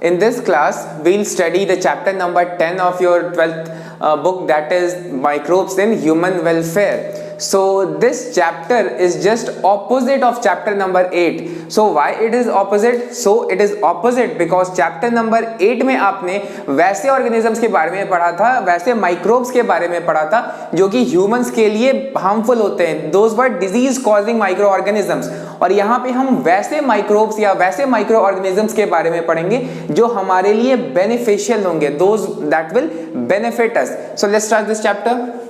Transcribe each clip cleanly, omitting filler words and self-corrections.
In this class, we'll study the chapter number 10 of your 12th book, that is Microbes in Human Welfare. So this chapter is just opposite of chapter number 8. So why it is opposite? So it is opposite because chapter number 8 में आपने वैसे organisms के बारे में पढ़ा था, वैसे microbes के बारे में पढ़ा था जो कि humans के लिए harmful होते हैं. Those were disease causing microorganisms. और यहाँ पे हम वैसे माइक्रोब्स या वैसे माइक्रो ऑर्गेनिजम्स के बारे में पढ़ेंगे जो हमारे लिए बेनिफिशियल होंगे, those that will benefit us. So let's start this chapter.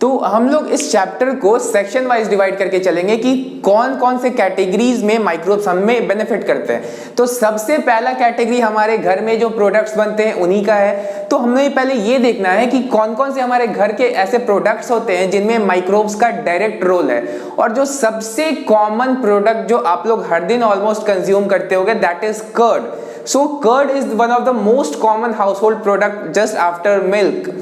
तो हम लोग इस चैप्टर को सेक्शन वाइज डिवाइड करके चलेंगे कि कौन कौन से कैटेगरीज में माइक्रोब्स हमें बेनिफिट करते हैं. तो सबसे पहला कैटेगरी हमारे घर में जो प्रोडक्ट्स बनते हैं उन्हीं का है. तो हमें पहले ये देखना है कि कौन कौन से हमारे घर के ऐसे प्रोडक्ट्स होते हैं जिनमें माइक्रोब्स का डायरेक्ट रोल है. और जो सबसे कॉमन प्रोडक्ट जो आप लोग हर दिन ऑलमोस्ट कंज्यूम करते होंगे, that is curd. So curd is one of the most common household product just after milk.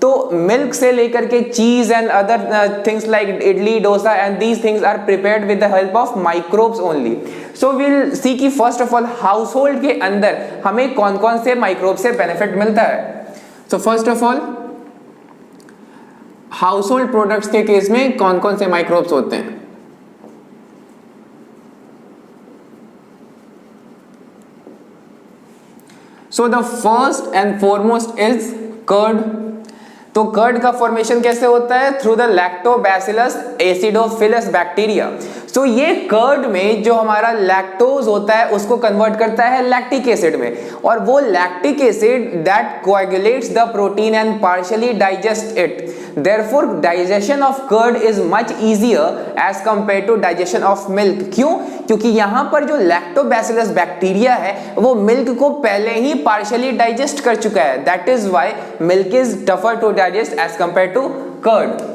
तो मिल्क से लेकर के cheese and other things like idli, dosa and these things are prepared with the help of microbes only. So will see कि first of all household के अंदर हमें कौन कौन से माइक्रोब से बेनिफिट मिलता है. So first of all household products के केस में कौन कौन से माइक्रोब्स होते हैं. So the first and foremost is curd. तो कर्ड का फॉर्मेशन कैसे होता है? Through the lactobacillus acidophilus bacteria. तो ये कर्ड में जो हमारा लैक्टोज होता है उसको कन्वर्ट करता है लैक्टिक एसिड में, और वो lactic acid that coagulates the protein and partially digest it. Therefore, digestion of curd is much easier as compared to digestion of milk. क्यों? क्योंकि यहाँ पर जो लैक्टोबैसिलस बैक्टीरिया है वो मिल्क को पहले ही पार्शियली डाइजेस्ट कर चुका है. That is why milk is tougher to digest as compared to curd.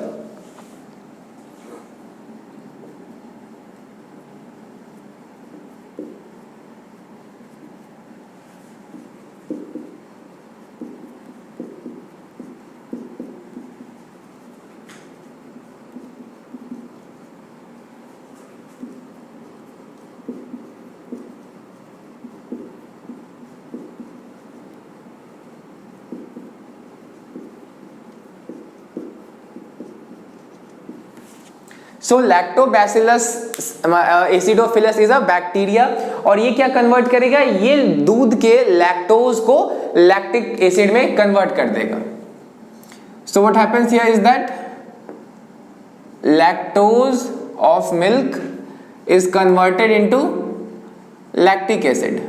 So lactobacillus acidophilus is a bacteria, और ये क्या कन्वर्ट करेगा? ये दूध के लैक्टोज को लैक्टिक एसिड में कन्वर्ट कर देगा. So what happens here is that lactose of milk is converted into lactic acid.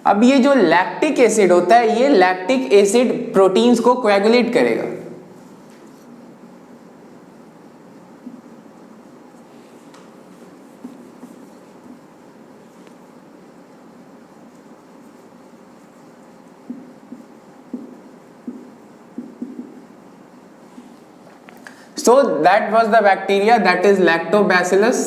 अब ये जो लैक्टिक एसिड होता है, ये लैक्टिक एसिड प्रोटीन्स को कोएगुलेट करेगा. So that was the bacteria, that is lactobacillus.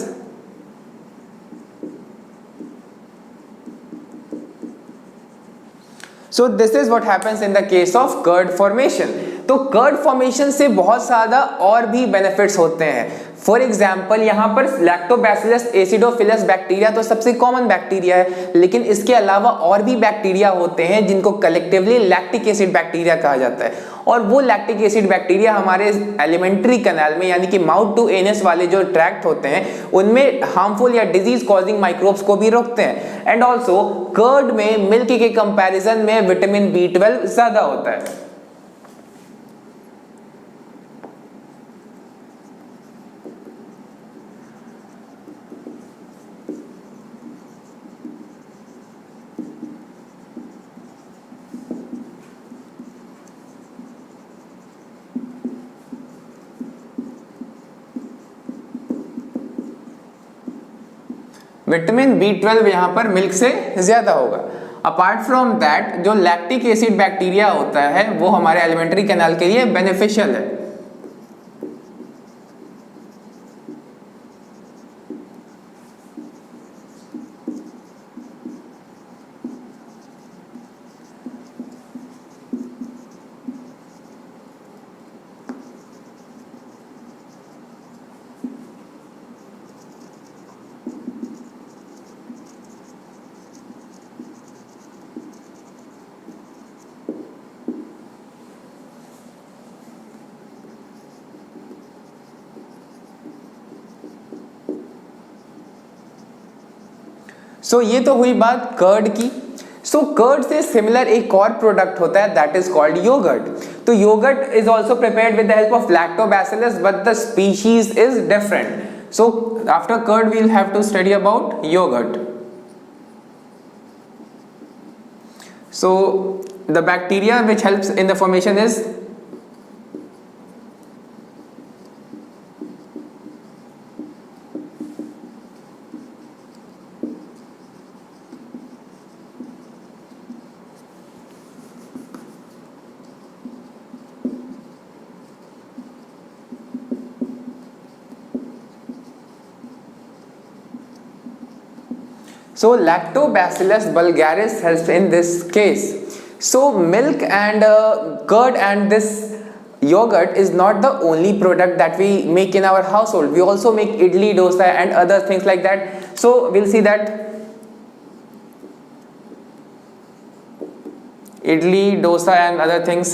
So this is what happens in the case of curd formation. तो curd formation से बहुत ज़्यादा और भी बेनिफिट्स होते हैं. फॉर एग्जाम्पल यहाँ पर लैक्टोबैसिलस एसिडोफिलस बैक्टीरिया तो सबसे कॉमन बैक्टीरिया है, लेकिन इसके अलावा और भी बैक्टीरिया होते हैं जिनको कलेक्टिवली लैक्टिक एसिड बैक्टीरिया कहा जाता है. और वो लैक्टिक एसिड बैक्टीरिया हमारे एलिमेंट्री कैनाल में यानी कि माउथ टू एनस वाले जो ट्रैक्ट होते हैं उनमें हार्मफुल या डिजीज कॉजिंग माइक्रोब्स को भी रोकते हैं. एंड ऑल्सो कर्ड में मिल्क के कंपैरिजन में विटामिन B12 ज्यादा होता है. विटामिन B12 यहाँ पर मिल्क से ज्यादा होगा. अपार्ट फ्रॉम दैट जो लैक्टिक एसिड बैक्टीरिया होता है वो हमारे एलिमेंट्री कैनाल के लिए बेनिफिशियल है. सो ये तो हुई बात कर्ड की। सो कर्ड से सिमिलर एक और प्रोडक्ट होता है दैट इज कॉल्ड योगर्ट। तो yoghurt is also prepared with the help of lactobacillus but the species is different. So after curd we will have to study about yoghurt. So the bacteria which helps in the formation is So Lactobacillus bulgaris helps in this case. So milk and curd and this yogurt is not the only product that we make in our household. We also make idli, dosa and other things like that. So we'll see that idli, dosa and other things.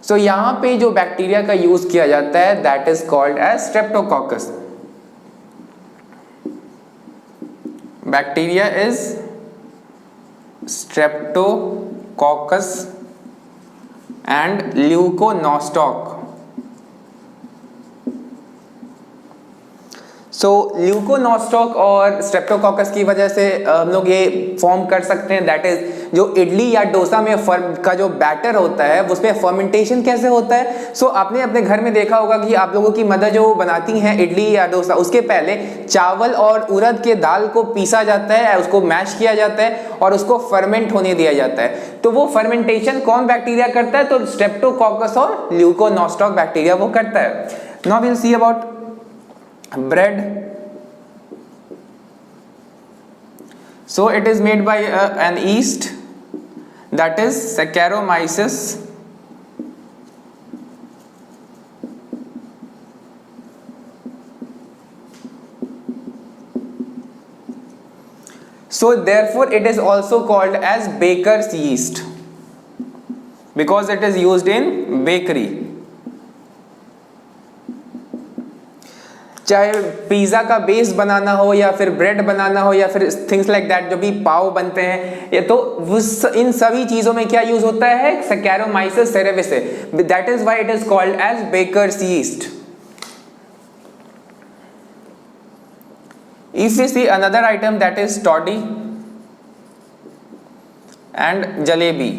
So यहाँ पे जो bacteria का use किया जाता है that is called as Streptococcus. Bacteria is Streptococcus and Leuconostoc. सो ल्यूकोनोस्टॉक और streptococcus की वजह से हम लोग ये फॉर्म कर सकते हैं दैट इज जो इडली या डोसा में का जो बैटर होता है उसमें फर्मेंटेशन कैसे होता है। सो आपने अपने घर में देखा होगा कि आप लोगों की मदर जो बनाती हैं इडली या डोसा उसके पहले चावल और उड़द के दाल को पीसा जाता है, उसको मैश किया जाता है और उसको फर्मेंट होने दिया जाता है। तो वो फर्मेंटेशन कौन बैक्टीरिया करता है? तो स्ट्रेप्टोकॉकस और ल्यूकोनोस्टॉक बैक्टीरिया वो करता है। Now we will see about bread. So it is made by an yeast that is Saccharomyces so therefore it is also called as baker's yeast because it is used in bakery. चाहे pizza का base बनाना हो या फिर bread बनाना हो या फिर things like that, जो भी पाव बनते हैं ये तो इन सभी चीज़ों में क्या यूज होता है? Saccharomyces cerevisiae. That is why it is called as baker's yeast. If we see another item that is toddy and jalebi.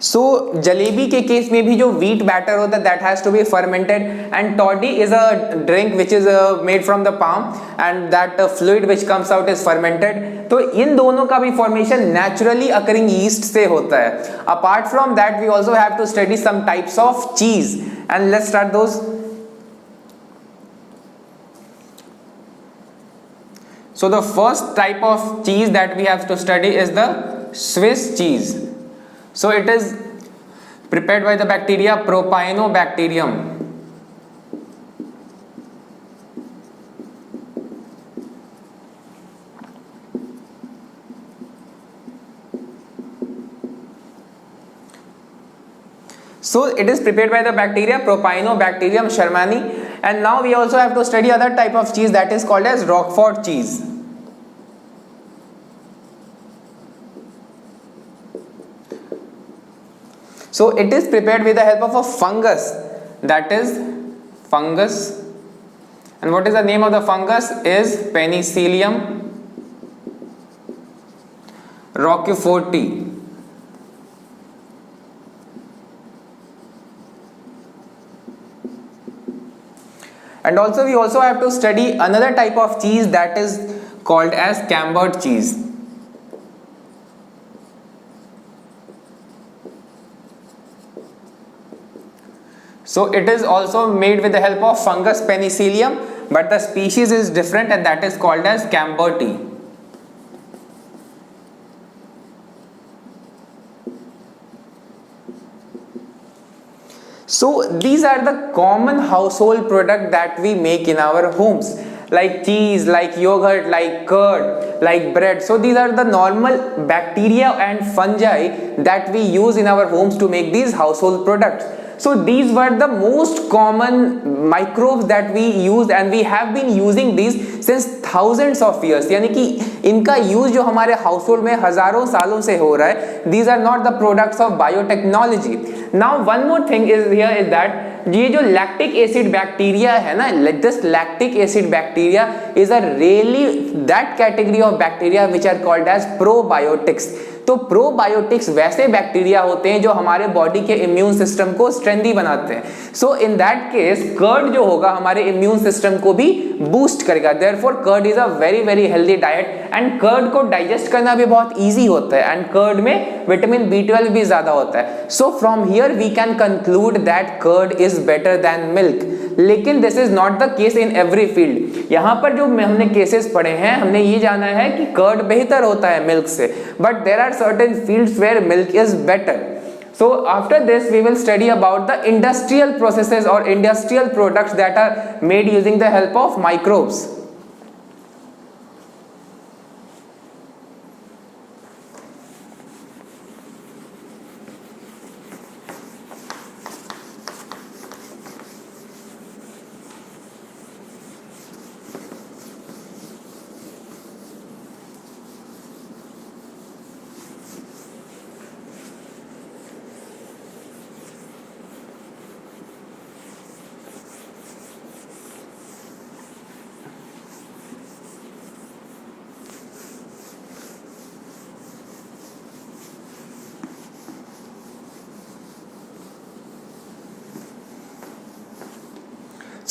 सो जलेबी के केस में भी जो व्हीट बैटर होता है that has to be fermented and toddy is a drink which is made from the palm and that fluid which comes out is fermented. तो इन दोनों का भी फॉर्मेशन नेचुरली अकरिंग यीस्ट से होता है. Apart from that we also have to study some types of cheese and let's start those. So the first type of cheese that we have to study is the Swiss cheese. So it is prepared by the bacteria Propionibacterium. So it is prepared by the bacteria Propionibacterium shermani, and now we also have to study other type of cheese that is called as Roquefort cheese. So it is prepared with the help of a fungus, that is fungus, and what is the name of the fungus is Penicillium roqueforti. And also we also have to study another type of cheese that is called as Camembert cheese. So it is also made with the help of fungus Penicillium, but the species is different and that is called as Camemberti. So these are the common household product that we make in our homes. like cheese, like yogurt, like curd, like bread. So these are the normal bacteria and fungi that we use in our homes to make these household products. So these were the most common microbes that we used and we have been using these since thousands of years. यानी कि इनका use जो हमारे household में हजारों सालों से हो रहा है. These are not the products of biotechnology. Now one more thing is here is that ये जो लैक्टिक एसिड बैक्टीरिया है ना, this lactic acid bacteria is a really that category of bacteria which are called as probiotics. तो probiotics वैसे bacteria होते हैं जो हमारे बॉडी के इम्यून सिस्टम को स्ट्रेंथी बनाते हैं. So in that case curd जो होगा हमारे इम्यून सिस्टम को भी बूस्ट करेगा. Therefore curd is a very very healthy diet and curd को डाइजेस्ट करना भी बहुत इजी होता है एंड कर्ड में विटामिन B12 भी ज्यादा होता है. So from here we can conclude that curd is better than milk. लेकिन this is not the case in every field. यहां पर जो हमने केसेस पढ़े हैं हमने ये जाना है कि कर्ड बेहतर होता है मिल्क से, but there are certain fields where milk is better. So after this we will study about the industrial processes or industrial products that are made using the help of microbes.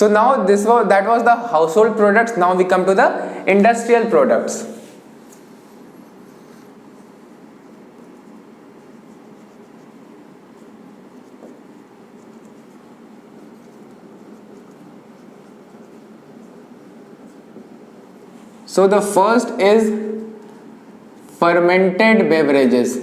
So now that was the household products. Now we come to the industrial products. So the first is fermented beverages.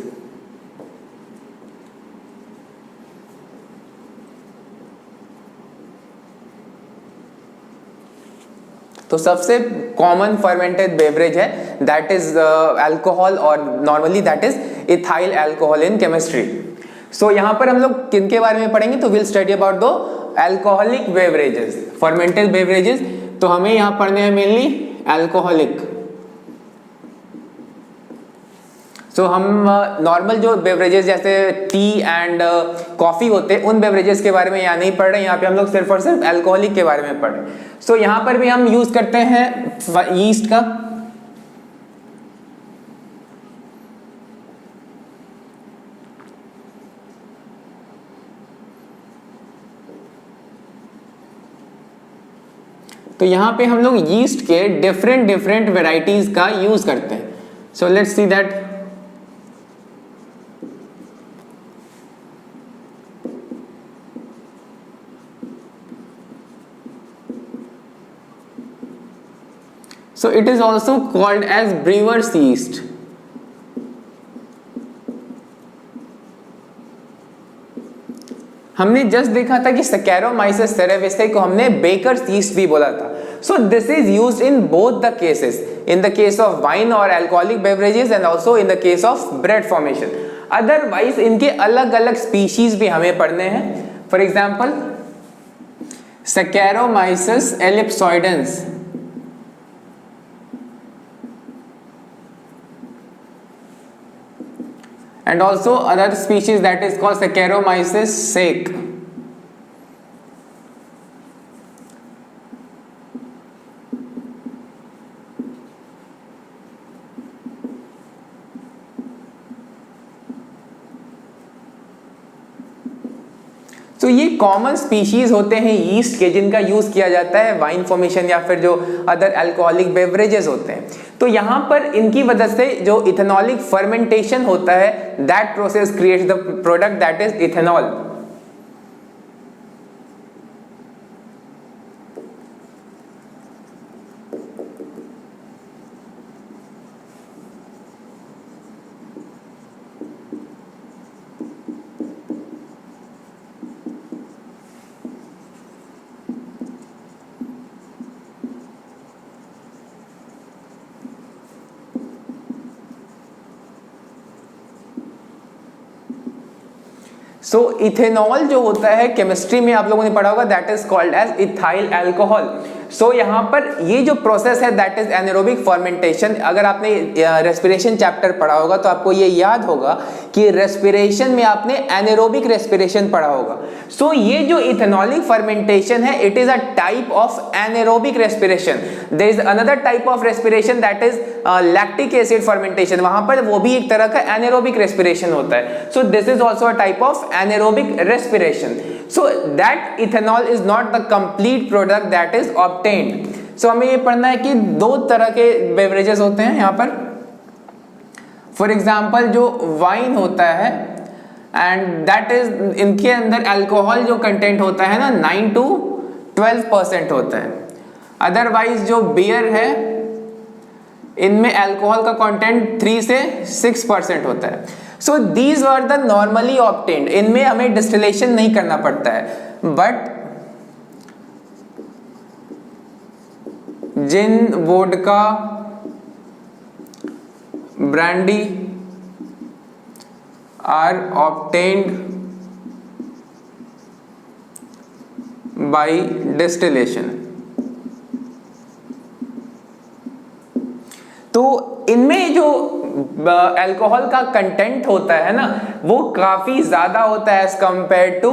तो सबसे common fermented beverage है that is alcohol और normally that is ethyl alcohol in chemistry. So यहाँ पर हम लोग किन के बारे में पढ़ेंगे तो विल स्टडी अबाउट दो अल्कोहलिक बेवरेजेस, फर्मेंटेड बेवरेजेस. तो हमें यहाँ पढ़ने हैं मेनली अल्कोहलिक. सो हम नॉर्मल जो बेवरेजेस जैसे टी एंड कॉफी होते हैं उन बेवरेजेस के बारे में यहाँ नहीं पढ़ रहे. यहाँ पे हम लोग सिर्फ और सिर्फ अल्कोहलिक के बारे में पढ़ रहे हैं. सो यहाँ पर भी हम यूज करते हैं यीस्ट का. तो यहाँ पे हम लोग यीस्ट के डिफरेंट डिफरेंट वेराइटीज का यूज करते हैं. So let's see that. So it is also called as brewer's yeast. हमने जस्ट देखा था कि Saccharomyces cerevisiae को हमने बेकर्स यीस्ट भी बोला था. So this is used in both the cases, in the case of wine or alcoholic beverages and also in the case of bread formation. Otherwise इनके अलग अलग स्पीशीज भी हमें पढ़ने हैं. For example, Saccharomyces ellipsoidens. And also other species that is called Saccharomyces sake. तो ये common species होते हैं यीस्ट के जिनका यूज किया जाता है वाइन फॉर्मेशन या फिर जो अदर अल्कोहलिक बेवरेजेस होते हैं. तो यहाँ पर इनकी वजह से जो इथेनॉलिक फर्मेंटेशन होता है that process creates the product that is ethanol. So ethanol जो होता है केमिस्ट्री में आप लोगों ने पढ़ा होगा, that is called as ethyl alcohol. So यहाँ पर ये जो प्रोसेस है दैट इज एनारोबिक फर्मेंटेशन। अगर आपने रेस्पिरेशन चैप्टर पढ़ा होगा तो आपको ये याद होगा कि रेस्पिरेशन में आपने एनारोबिक रेस्पिरेशन पढ़ा होगा। सो ये जो इथेनॉलिक फर्मेंटेशन है it is a type of anaerobic respiration. There is another type of respiration that is lactic acid fermentation, वहां पर वो भी एक तरह का एनारोबिक रेस्पिरेशन होता है। So this is also a type of anaerobic respiration. So that ethanol is not the complete product that is obtained. So हमें ये पढ़ना है कि दो तरह के बेवरेजेस होते हैं यहाँ पर। फॉर एग्जाम्पल जो वाइन होता है एंड दैट इज, इनके अंदर अल्कोहल जो कंटेंट होता है ना 9 to 12% होता है। अदरवाइज जो बियर है इनमें अल्कोहल का कंटेंट 3 से 6% होता है। So these are the normally obtained, इनमें हमें डिस्टिलेशन नहीं करना पड़ता है। But gin, vodka, brandy are obtained by distillation. तो इनमें जो अल्कोहल का कंटेंट होता है ना वो काफी ज्यादा होता है as compare to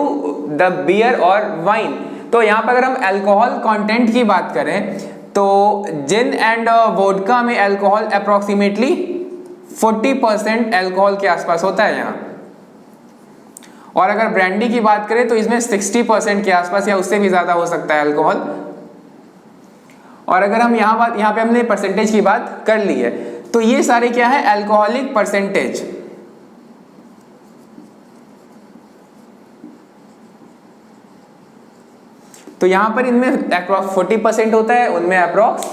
the beer और वाइन। तो यहाँ पर अगर हम अल्कोहल कंटेंट की बात करें तो जिन एंड वोडका में अल्कोहल अप्रोक्सीमेटली 40% अल्कोहल के आसपास होता है यहाँ, और अगर ब्रांडी की बात करें तो इसमें 60% के आसपास या उससे भी ज्यादा हो सकता है अल्कोहल। और अगर हम यहाँ पे हमने परसेंटेज की बात कर ली है तो ये सारे क्या है अल्कोहलिक परसेंटेज। तो यहां पर इनमें अप्रॉक्स 40% होता है, उनमें अप्रॉक्स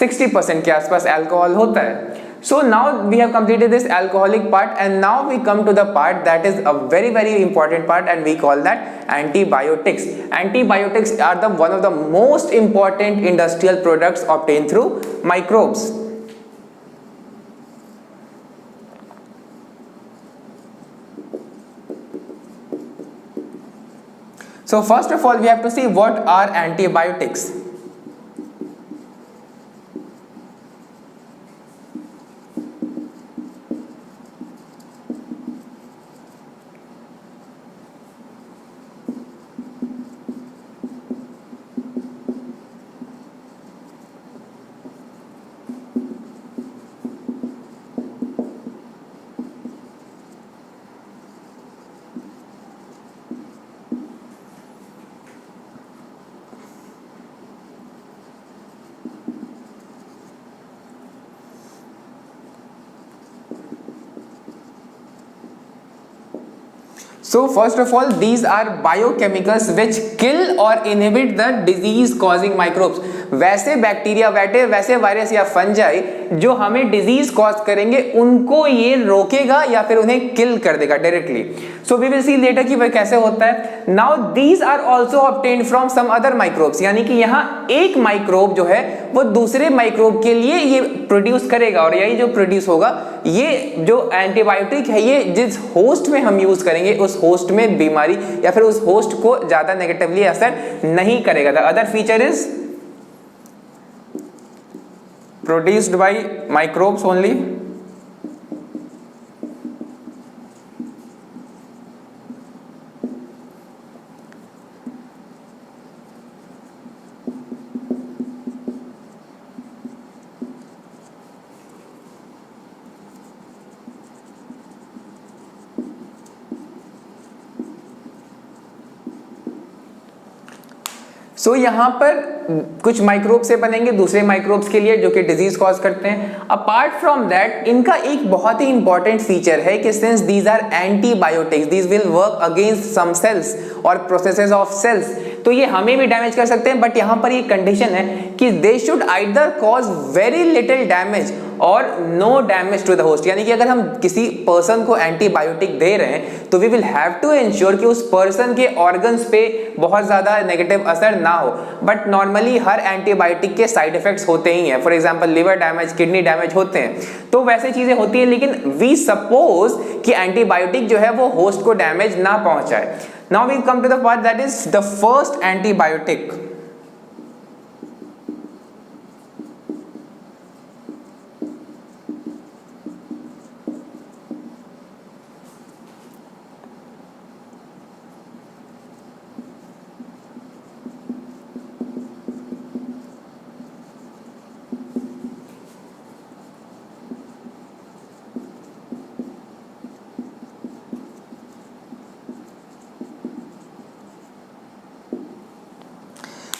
60% के आसपास अल्कोहल होता है। So now we have completed this alcoholic part and now we come to the part that is a very important part and we call that antibiotics. Antibiotics are the one of the most important industrial products obtained through microbes. So first of all we have to see what are antibiotics. So first of all these are biochemicals which kill or inhibit the disease causing microbes. वैसे bacteria वैसे virus या fungi जो हमें disease cause करेंगे उनको ये रोकेगा या फिर उन्हें किल कर देगा directly. So we will see later कि वह कैसे होता है। Now these are also obtained from some other microbes, यानी कि यहाँ एक माइक्रोब जो है वो दूसरे माइक्रोब के लिए ये प्रोड्यूस करेगा और यही जो प्रोड्यूस होगा ये जो एंटीबायोटिक है ये जिस होस्ट में हम यूज करेंगे उस होस्ट में बीमारी या फिर उस होस्ट को ज्यादा नेगेटिवली असर नहीं करेगा। The other feature is produced by microbes only. सो यहाँ पर कुछ माइक्रोब से बनेंगे दूसरे माइक्रोब्स के लिए जो कि डिजीज कॉज करते हैं। अपार्ट फ्रॉम दैट इनका एक बहुत ही इंपॉर्टेंट फीचर है कि since these are antibiotics these will work against some cells और प्रोसेसेस ऑफ सेल्स, तो ये हमें भी डैमेज कर सकते हैं। बट यहाँ पर ये कंडीशन है कि they should either cause very little damage और no damage to the host, यानी कि अगर हम किसी पर्सन को एंटीबायोटिक दे रहे हैं तो we will have to ensure कि उस पर्सन के ऑर्गन्स पे बहुत ज्यादा नेगेटिव असर ना हो। बट नॉर्मली हर एंटीबायोटिक के साइड इफेक्ट्स होते ही हैं, for example liver damage, kidney damage होते हैं, तो वैसे चीजें होती है, लेकिन वी सपोज कि एंटीबायोटिक जो है वो होस्ट को डैमेज ना पहुंचाए। Now we come to the part that is the first antibiotic.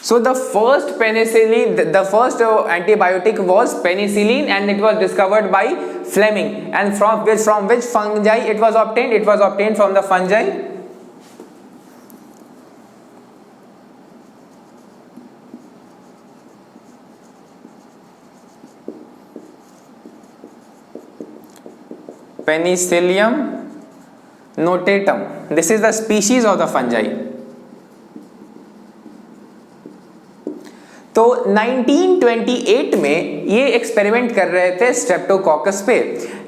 So the first penicillin, the first antibiotic was penicillin, and it was discovered by Fleming. And from which fungi it was obtained? It was obtained from the fungi Penicillium notatum. This is the species of the fungi. तो 1928 में ये experiment कर रहे थे Streptococcus पे,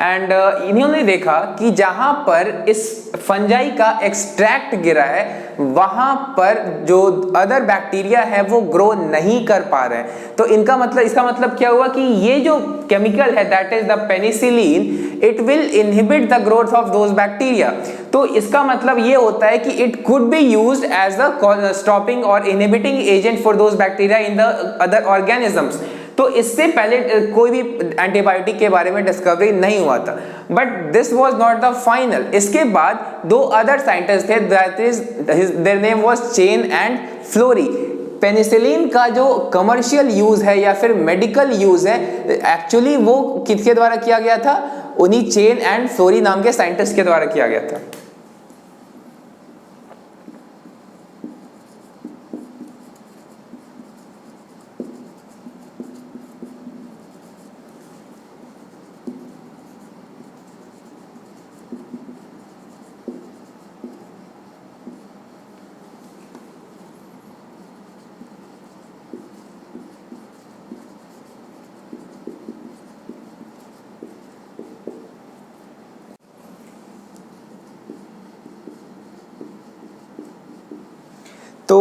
and इन्होंने देखा कि जहां पर इस फंजाई का एक्सट्रैक्ट गिरा है वहां पर जो अदर बैक्टीरिया है वो ग्रो नहीं कर पा रहे हैं। तो इसका मतलब क्या हुआ कि ये जो केमिकल है that is the penicillin, it will inhibit the growth of those bacteria. तो इसका मतलब ये होता है कि it could be used as a stopping और inhibiting agent for those bacteria in the other organisms. तो इससे पहले कोई भी एंटीबायोटिक के बारे में डिस्कवरी नहीं हुआ था, but this was not the final. इसके बाद दो अदर साइंटिस्ट थे, that is their name was Chain and Florey. Penicillin का जो कमर्शियल यूज है या फिर मेडिकल यूज है, एक्चुअली वो किसके द्वारा किया गया था? उन्हीं चेन एंड फ्लोरी नाम के साइंटिस्ट के द्वारा किया गया था। तो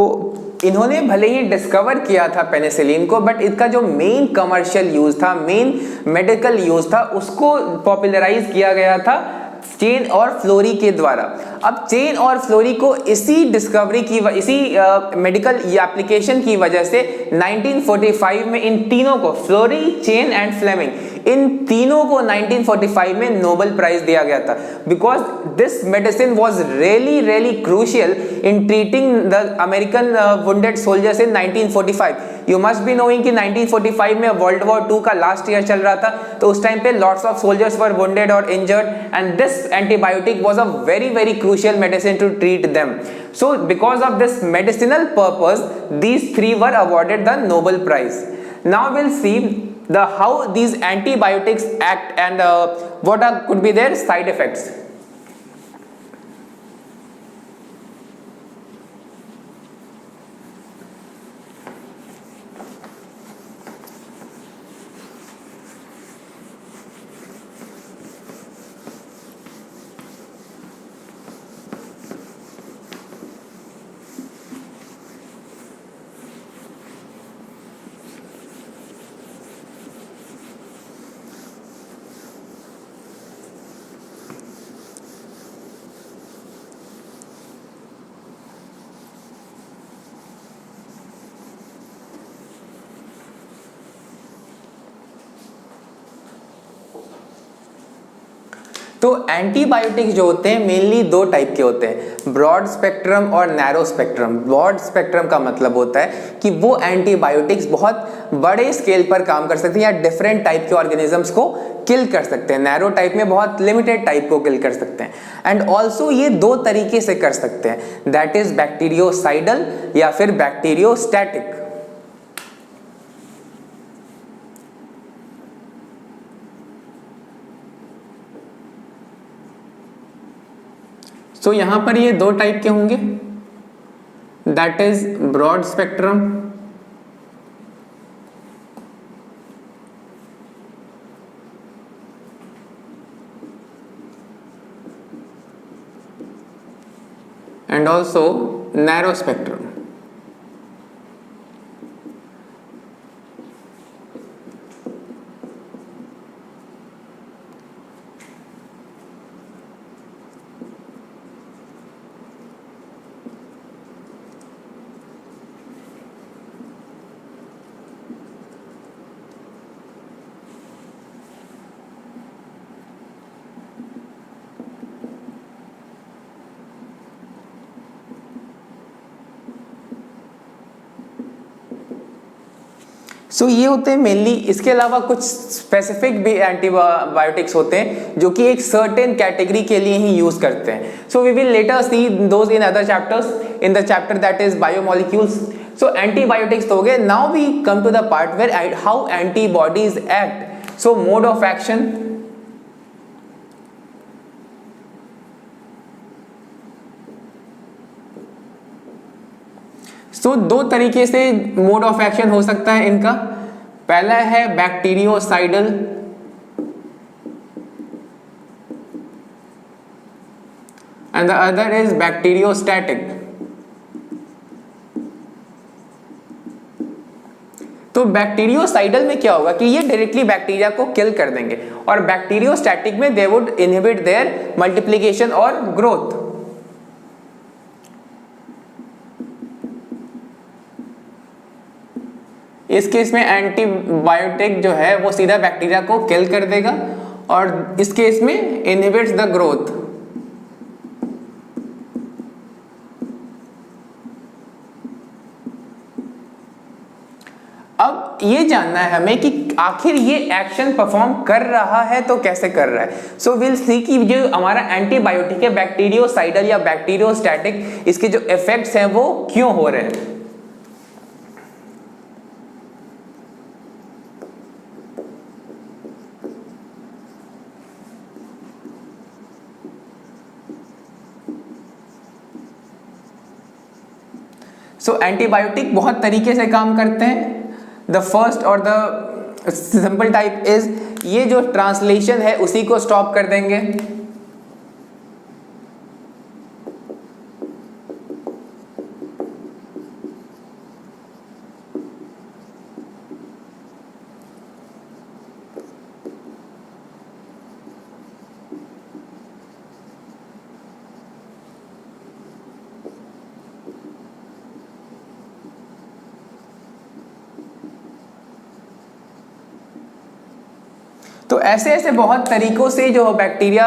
इन्होंने भले ही डिस्कवर किया था पेनिसिलिन को, बट इसका जो मेन कमर्शियल यूज था, मेन मेडिकल यूज था, उसको पॉपुलराइज किया गया था चेन और फ्लोरी के द्वारा। अब चेन और फ्लोरी को इसी डिस्कवरी की इसी मेडिकल एप्लीकेशन की वजह से 1945 में इन तीनों को, फ्लोरी, चेन एंड फ्लेमिंग, इन तीनों को 1945 में नोबेल प्राइज दिया गया था, because this medicine was really crucial in treating the American wounded soldiers in 1945। You must be knowing कि 1945 में वर्ल्ड वॉर 2 का लास्ट ईयर चल रहा था, तो उस टाइम पे lots of soldiers were wounded और injured, and this antibiotic was a very crucial medicine to treat them. So because of this medicinal purpose, these three were awarded the Nobel Prize. Now we'll see how these antibiotics act and what could be their side effects. तो antibiotics जो होते हैं mainly दो type के होते हैं, broad spectrum और narrow spectrum. Broad spectrum का मतलब होता है कि वो एंटीबायोटिक्स बहुत बड़े स्केल पर काम कर सकते हैं या डिफरेंट टाइप के ऑर्गेनिजम्स को किल कर सकते हैं। नैरो टाइप में बहुत लिमिटेड टाइप को किल कर सकते हैं। एंड ऑल्सो ये दो तरीके से कर सकते हैं, दैट इज बैक्टीरियोसाइडल या फिर बैक्टीरियोस्टैटिक। सो यहां पर ये दो टाइप के होंगे, that is broad spectrum and also narrow spectrum. सो ये होते हैं मेनली। इसके अलावा कुछ स्पेसिफिक भी एंटीबायोटिक्स होते हैं जो कि एक सर्टेन कैटेगरी के लिए ही यूज करते हैं। So we will later see those in other chapters, in the chapter that is biomolecules. So antibiotics तो हो गए। Now we come to the part where how antibodies act. So mode of action, तो दो तरीके से mode of action हो सकता है इनका। पहला है bacteriocidal and the other is bacteriostatic. तो बैक्टीरियोसाइडल में क्या होगा कि ये डायरेक्टली बैक्टीरिया को किल कर देंगे, और बैक्टीरियोस्टैटिक में they would inhibit their multiplication और ग्रोथ। इस केस में एंटीबायोटिक जो है वो सीधा बैक्टीरिया को किल कर देगा, और इस केस में इनहिबिट्स द ग्रोथ। अब ये जानना है हमें कि आखिर ये एक्शन परफॉर्म कर रहा है तो कैसे कर रहा है। सो विल सी कि जो हमारा एंटीबायोटिक है बैक्टीरियोसाइडल या बैक्टीरियोस्टैटिक, इसके जो इफेक्ट्स हैं वो क्यों हो रहे हैं। सो एंटीबायोटिक बहुत तरीके से काम करते हैं। द फर्स्ट और द सिंपल टाइप इज, ये जो ट्रांसलेशन है उसी को स्टॉप कर देंगे। तो ऐसे ऐसे बहुत तरीकों से जो बैक्टीरिया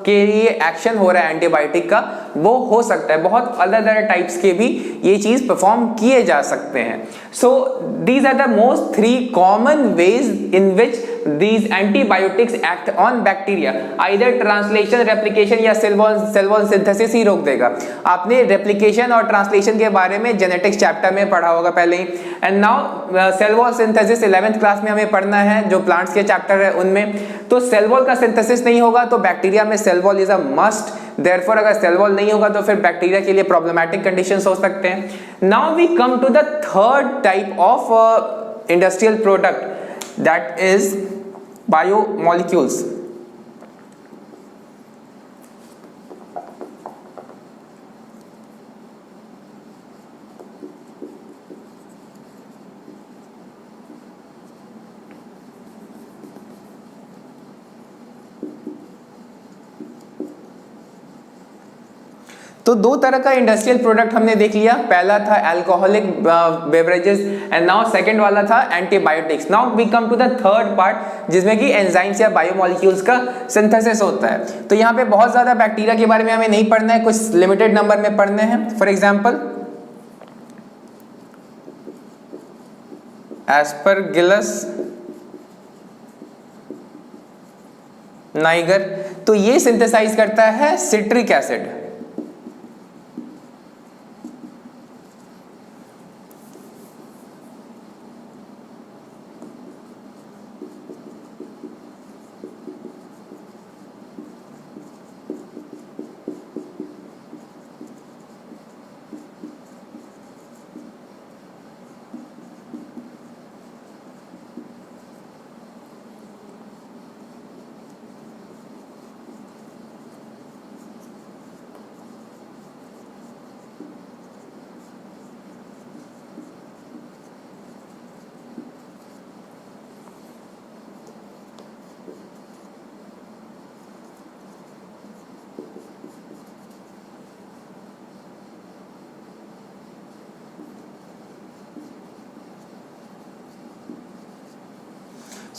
के लिए एक्शन हो रहा है एंटीबायोटिक का वो हो सकता है। बहुत अलग अलग टाइप्स के भी ये चीज परफॉर्म किए जा सकते हैं। So these are the most 3 common ways in which these antibiotics act on bacteria, either translation, replication या cell wall synthesis ही रोक देगा। आपने replication और translation के बारे में जेनेटिक्स चैप्टर में पढ़ा होगा पहले ही। And now cell wall synthesis 11th class में हमें पढ़ना है, जो प्लांट्स के चैप्टर है उनमें। तो सेल वॉल का सिंथेसिस नहीं होगा तो बैक्टीरिया में cell wall is a must. Therefore अगर सेल वॉल नहीं होगा तो फिर बैक्टीरिया के लिए प्रॉब्लमैटिक कंडीशंस हो सकते हैं। Now we come to the third type of industrial product, that is biomolecules. तो दो तरह का इंडस्ट्रियल प्रोडक्ट हमने देख लिया। पहला था alcoholic beverages and now second वाला था antibiotics. Now we come to the third part जिसमें कि एंजाइम्स या बायोमोलिक्यूल्स का सिंथेसिस होता है। तो यहाँ पे बहुत ज्यादा बैक्टीरिया के बारे में हमें नहीं पढ़ना है, कुछ लिमिटेड नंबर में पढ़ने हैं। फॉर एग्जाम्पल एस्परगिलस नाइगर, तो ये सिंथेसाइज करता है सिट्रिक एसिड।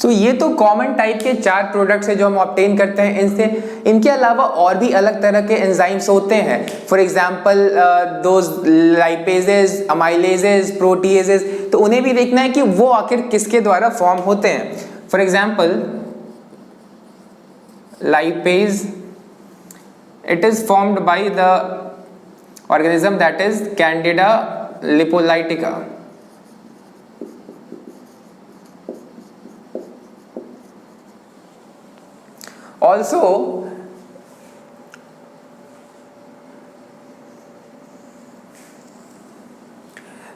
ये तो कॉमन टाइप के 4 प्रोडक्ट्स है जो हम ऑब्टेन करते हैं इनसे। इनके अलावा और भी अलग तरह के एंजाइम्स होते हैं, for example those lipases, अमाइलेजेस, proteases, तो उन्हें भी देखना है कि वो आखिर किसके द्वारा फॉर्म होते हैं। For example lipase, it is formed by the organism that is Candida lipolytica. Also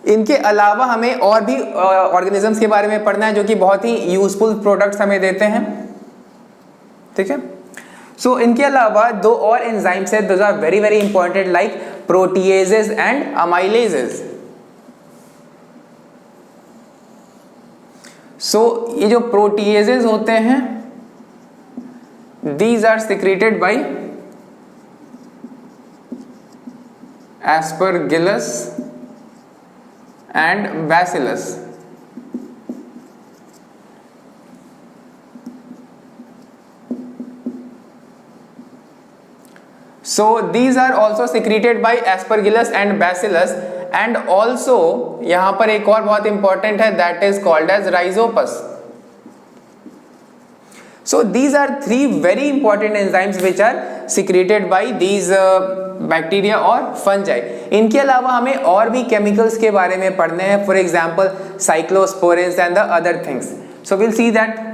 इनके अलावा हमें और भी ऑर्गेनिजम्स के बारे में पढ़ना है जो कि बहुत ही यूजफुल प्रोडक्ट्स हमें देते हैं, ठीक है। सो इनके अलावा 2 और एंजाइम्स है, those are very very important, like proteases and amylases. So ये जो प्रोटीएजेस होते हैं, these are secreted by Aspergillus and Bacillus. So these are also secreted by Aspergillus and Bacillus, and also यहां पर एक और बहुत इंपॉर्टेंट है, that is called as Rhizopus. So these are 3 very important enzymes which are secreted by these bacteria और fungi. इनके अलावा हमें और भी chemicals के बारे में पढ़ने हैं, for example cyclosporins and the other things. So we'll see that.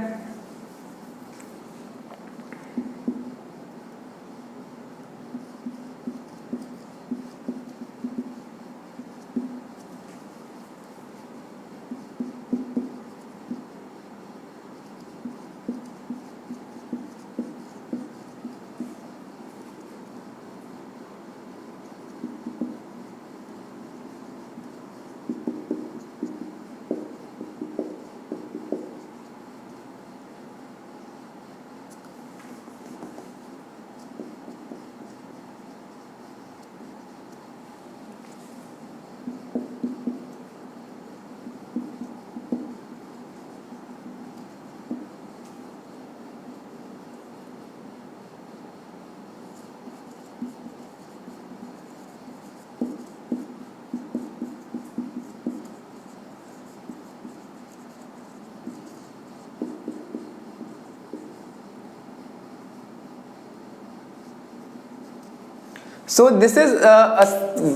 So this is a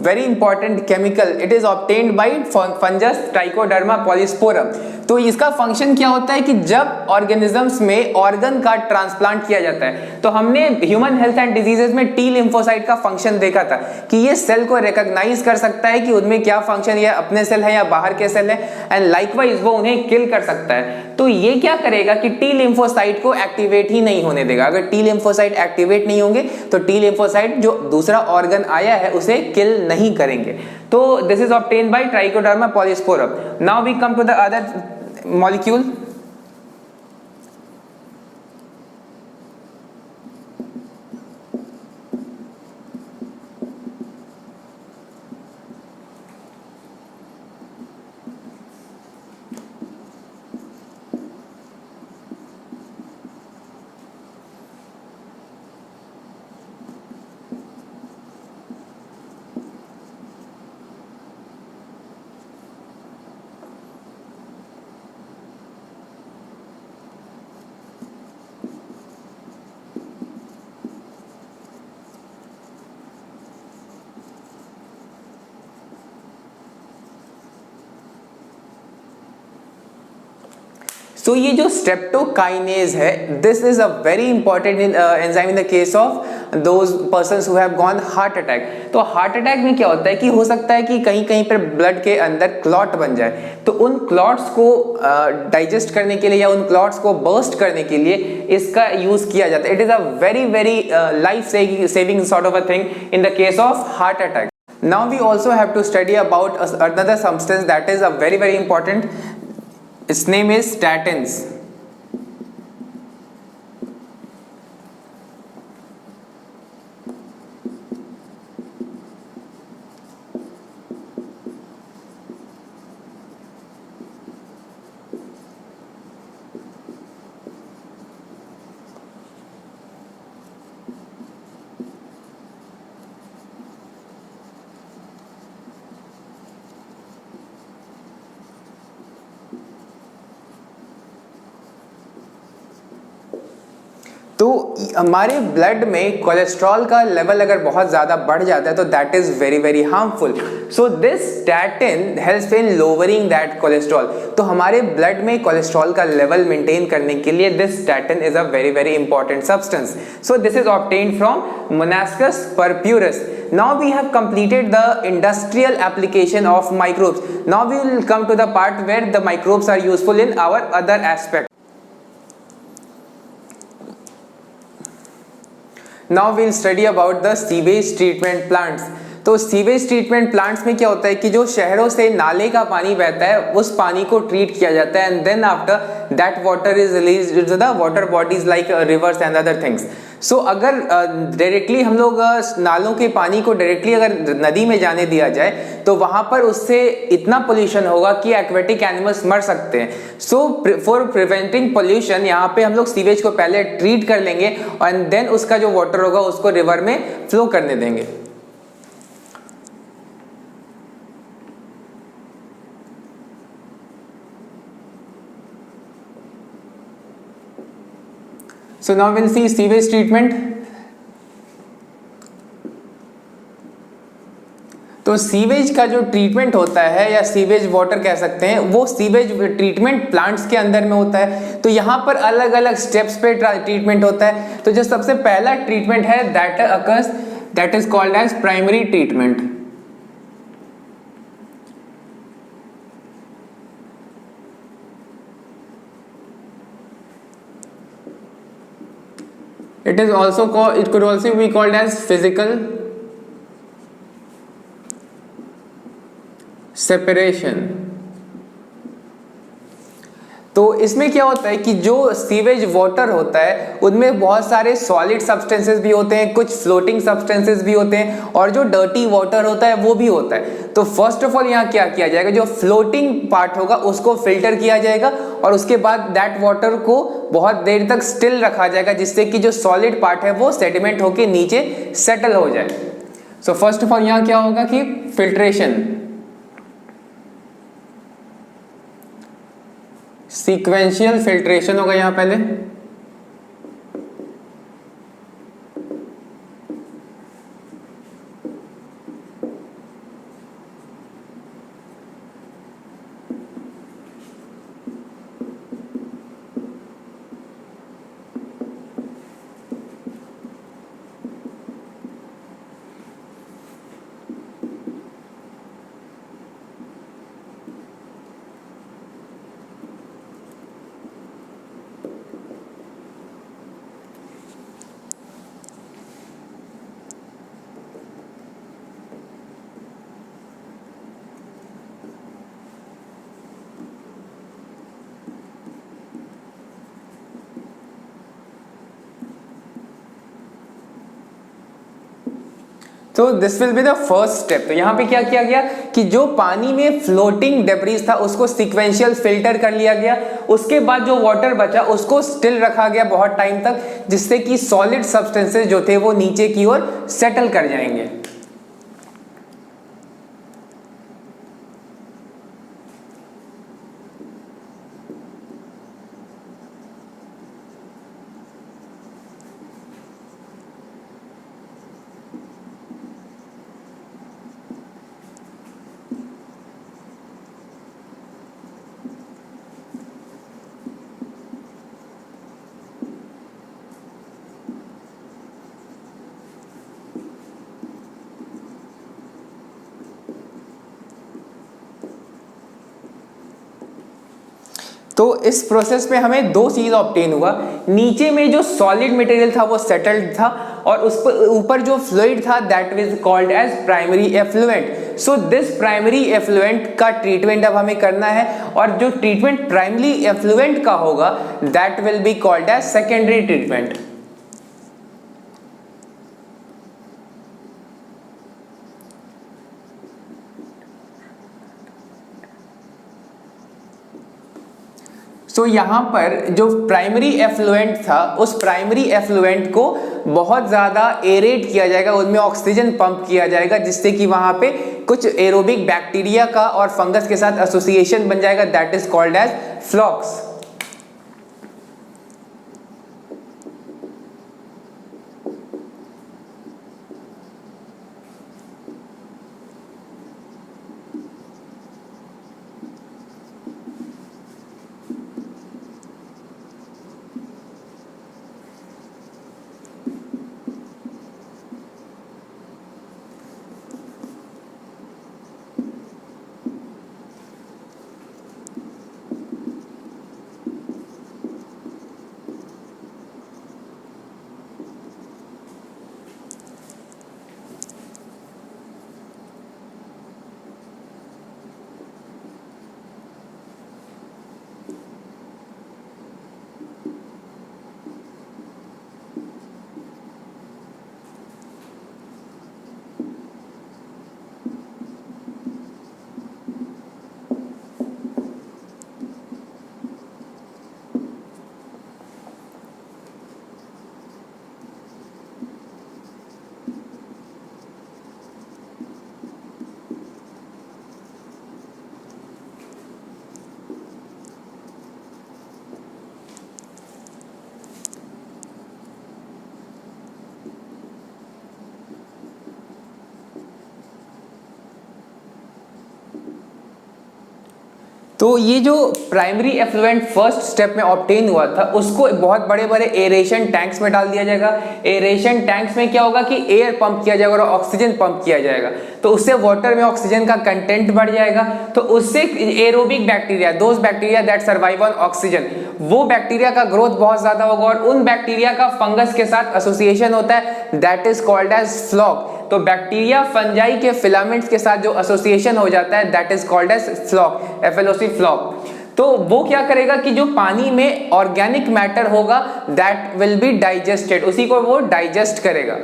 very important chemical. It is obtained by fungus Trichoderma polysporum. तो इसका फंक्शन क्या होता है कि जब ऑर्गेनिजम्स में ऑर्गन का ट्रांसप्लांट किया जाता है, तो हमने ह्यूमन हेल्थ एंड डिजीजेस में टी लिम्फोसाइट का फंक्शन देखा था कि ये सेल को रिकॉग्नाइज कर सकता है कि उनमें क्या फंक्शन, या अपने सेल है या बाहर के सेल है, एंड लाइकवाइज वो उन्हें किल कर सकता है। तो ये क्या करेगा कि टी लिम्फोसाइट को एक्टिवेट ही नहीं होने देगा। अगर टी लिम्फोसाइट एक्टिवेट नहीं होंगे तो टी लिम्फोसाइट जो दूसरा ऑर्गन आया है उसे किल नहीं करेंगे। तो this is obtained by trichoderma polysporum. Now we come to the other molecule. So ये जो स्ट्रेप्टोकाइनेज है, this is a very important enzyme in the case of those persons who have gone heart attack. तो heart attack में क्या होता है कि हो सकता है कि कहीं कहीं पर ब्लड के अंदर क्लॉट बन जाए, तो उन क्लॉट्स को डाइजेस्ट करने के लिए या उन क्लॉट्स को बर्स्ट करने के लिए इसका यूज किया जाता है। It is a very very life saving sort of a thing in the case of heart attack. Now we also have to study about another substance that is a very very important. Its name is statins. तो हमारे blood में cholesterol का level अगर बहुत ज़्यादा बढ़ जाता है तो that is very very harmful. So this statin helps in lowering that cholesterol. तो हमारे ब्लड में कोलेस्ट्रॉल का लेवल मेंटेन करने के लिए this statin is a very very important substance. So this is obtained from Monascus purpureus. Now we have completed the industrial application of microbes. Now we will come to the part where the microbes are useful in our other aspect. Now we will study about the sewage treatment plants. तो sewage treatment plants में क्या होता है कि जो शहरों से नाले का पानी बहता है उस पानी को ट्रीट किया जाता है and then after that water is released to the water bodies like rivers and other things. So अगर डायरेक्टली हम लोग नालों के पानी को डायरेक्टली अगर नदी में जाने दिया जाए तो वहां पर उससे इतना पोल्यूशन होगा कि एक्वेटिक एनिमल्स मर सकते हैं। सो फॉर प्रिवेंटिंग पोल्यूशन यहाँ पे हम लोग सीवेज को पहले ट्रीट कर लेंगे एंड देन उसका जो वाटर होगा उसको रिवर में फ्लो करने देंगे। So now we'll see sewage treatment. तो सीवेज का जो ट्रीटमेंट होता है या सीवेज वाटर कह सकते हैं वो सीवेज ट्रीटमेंट प्लांट्स के अंदर में होता है। तो यहाँ पर अलग अलग स्टेप्स पे ट्रीटमेंट होता है। तो जो सबसे पहला ट्रीटमेंट है that is called as primary treatment. It could also be called as physical separation. तो इसमें क्या होता है कि जो सीवेज वाटर होता है उनमें बहुत सारे सॉलिड सब्सटेंसेस भी होते हैं, कुछ फ्लोटिंग सब्सटेंसेस भी होते हैं और जो डर्टी वाटर होता है वो भी होता है। तो फर्स्ट ऑफ ऑल यहाँ क्या किया जाएगा, जो फ्लोटिंग पार्ट होगा उसको फिल्टर किया जाएगा और उसके बाद दैट वाटर को बहुत देर तक स्टिल रखा जाएगा जिससे कि जो सॉलिड पार्ट है वो सेडिमेंट होके नीचे सेटल हो जाए। सो फर्स्ट ऑफ ऑल यहाँ क्या होगा कि फिल्ट्रेशन, सीक्वेंशियल फिल्ट्रेशन होगा यहाँ पहले। तो this will be the first step. तो यहाँ पे क्या किया गया कि जो पानी में फ्लोटिंग डेब्रीज था उसको सीक्वेंशियल फिल्टर कर लिया गया। उसके बाद जो वाटर बचा उसको स्टिल रखा गया बहुत टाइम तक जिससे कि सॉलिड सब्सटेंसेस जो थे वो नीचे की ओर सेटल कर जाएंगे। तो इस प्रोसेस में हमें दो चीज ऑब्टेन हुआ, नीचे में जो सॉलिड मटेरियल था वो सेटल्ड था और उस पर ऊपर जो फ्लूइड था that is called as primary effluent. So this primary effluent का ट्रीटमेंट अब हमें करना है और जो ट्रीटमेंट प्राइमरी एफ्लुएंट का होगा that will be called as secondary treatment. तो यहाँ पर जो प्राइमरी एफ्लुएंट था उस प्राइमरी एफ्लुएंट को बहुत ज़्यादा एरेट किया जाएगा, उनमें ऑक्सीजन पंप किया जाएगा जिससे कि वहाँ पे कुछ एरोबिक बैक्टीरिया का और फंगस के साथ एसोसिएशन बन जाएगा दैट इज कॉल्ड एज फ्लॉक्स। तो ये जो प्राइमरी एफ्लुएंट फर्स्ट स्टेप में ऑब्टेन हुआ था उसको बहुत बड़े बड़े एरेशन टैंक्स में डाल दिया जाएगा। एरेशन टैंक्स में क्या होगा कि एयर पंप किया जाएगा और ऑक्सीजन पंप किया जाएगा, तो उससे वाटर में ऑक्सीजन का कंटेंट बढ़ जाएगा। तो उससे aerobic bacteria, those bacteria that survive on oxygen, वो बैक्टीरिया का ग्रोथ बहुत ज्यादा होगा और उन बैक्टीरिया का फंगस के साथ एसोसिएशन होता है, that is called as floc. तो बैक्टीरिया फंजाई के फिलामेंट्स के साथ जो एसोसिएशन हो जाता है that is called as floc, FLOC floc. तो वो क्या करेगा कि जो पानी में ऑर्गेनिक मैटर होगा दैट विल बी डाइजेस्टेड, उसी को वो डाइजेस्ट करेगा।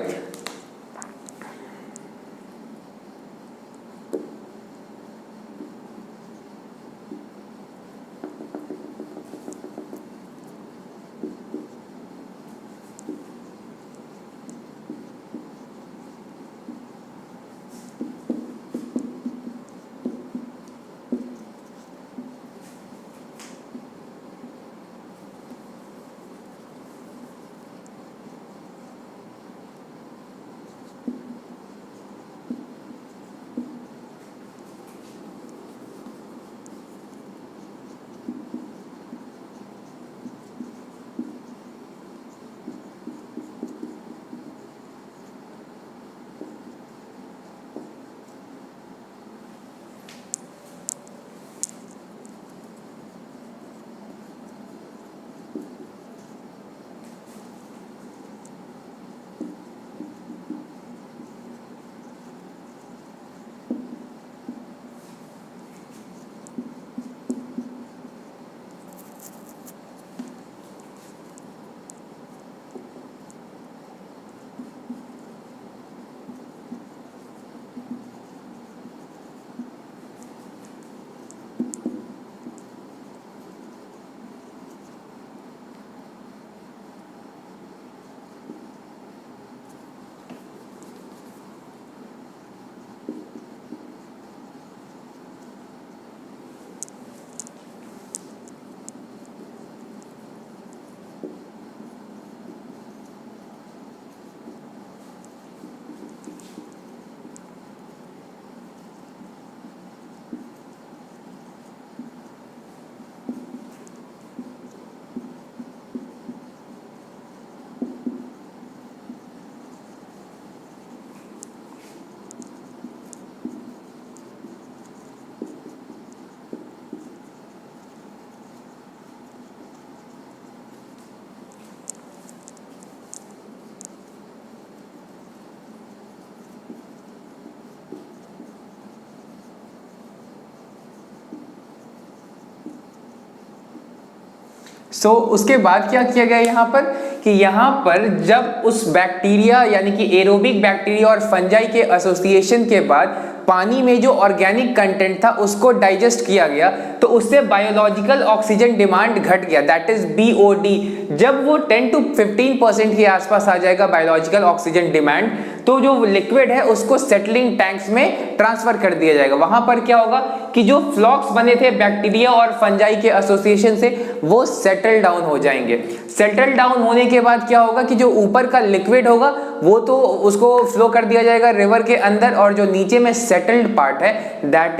उसके बाद क्या किया गया यहाँ पर कि यहाँ पर जब उस बैक्टीरिया यानी कि एरोबिक बैक्टीरिया और फंजाई के एसोसिएशन के बाद पानी में जो ऑर्गेनिक कंटेंट था उसको डाइजेस्ट किया गया, तो उससे बायोलॉजिकल ऑक्सीजन डिमांड घट गया, दैट इज बीओडी। जब वो 10 to 15% के आसपास आ जाएगा बायोलॉजिकल ऑक्सीजन डिमांड, तो जो लिक्विड है उसको सेटलिंग टैंक्स में ट्रांसफर कर दिया जाएगा। वहां पर क्या होगा कि जो फ्लॉक्स बने थे बैक्टीरिया और फंजाई के एसोसिएशन से वो सेटल डाउन हो जाएंगे। सेटल डाउन होने के बाद क्या होगा कि जो ऊपर का लिक्विड होगा वो तो उसको फ्लो कर दिया जाएगा रिवर के अंदर, और जो नीचे में सेटल्ड पार्ट है that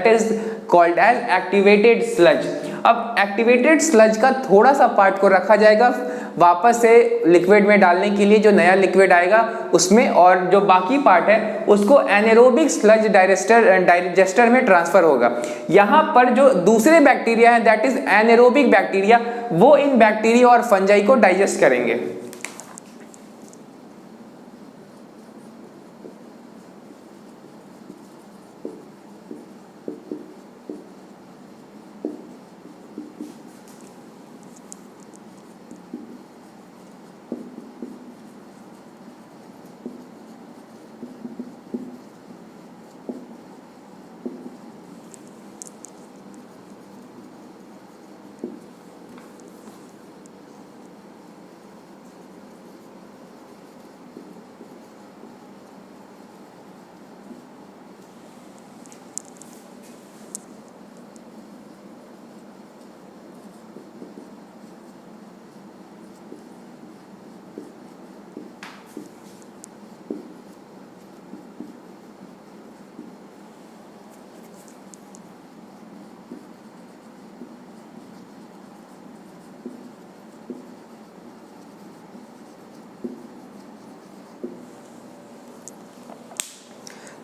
is called as activated sludge. अब एक्टिवेटेड स्लज का थोड़ा सा पार्ट को रखा जाएगा वापस से लिक्विड में डालने के लिए, जो नया लिक्विड आएगा उसमें, और जो बाकी पार्ट है उसको एनारोबिक स्लज डाइजेस्टर में ट्रांसफर होगा। यहाँ पर जो दूसरे बैक्टीरिया हैं दैट इज एनारोबिक बैक्टीरिया, वो इन बैक्टीरिया और फंजाई को डाइजेस्ट करेंगे।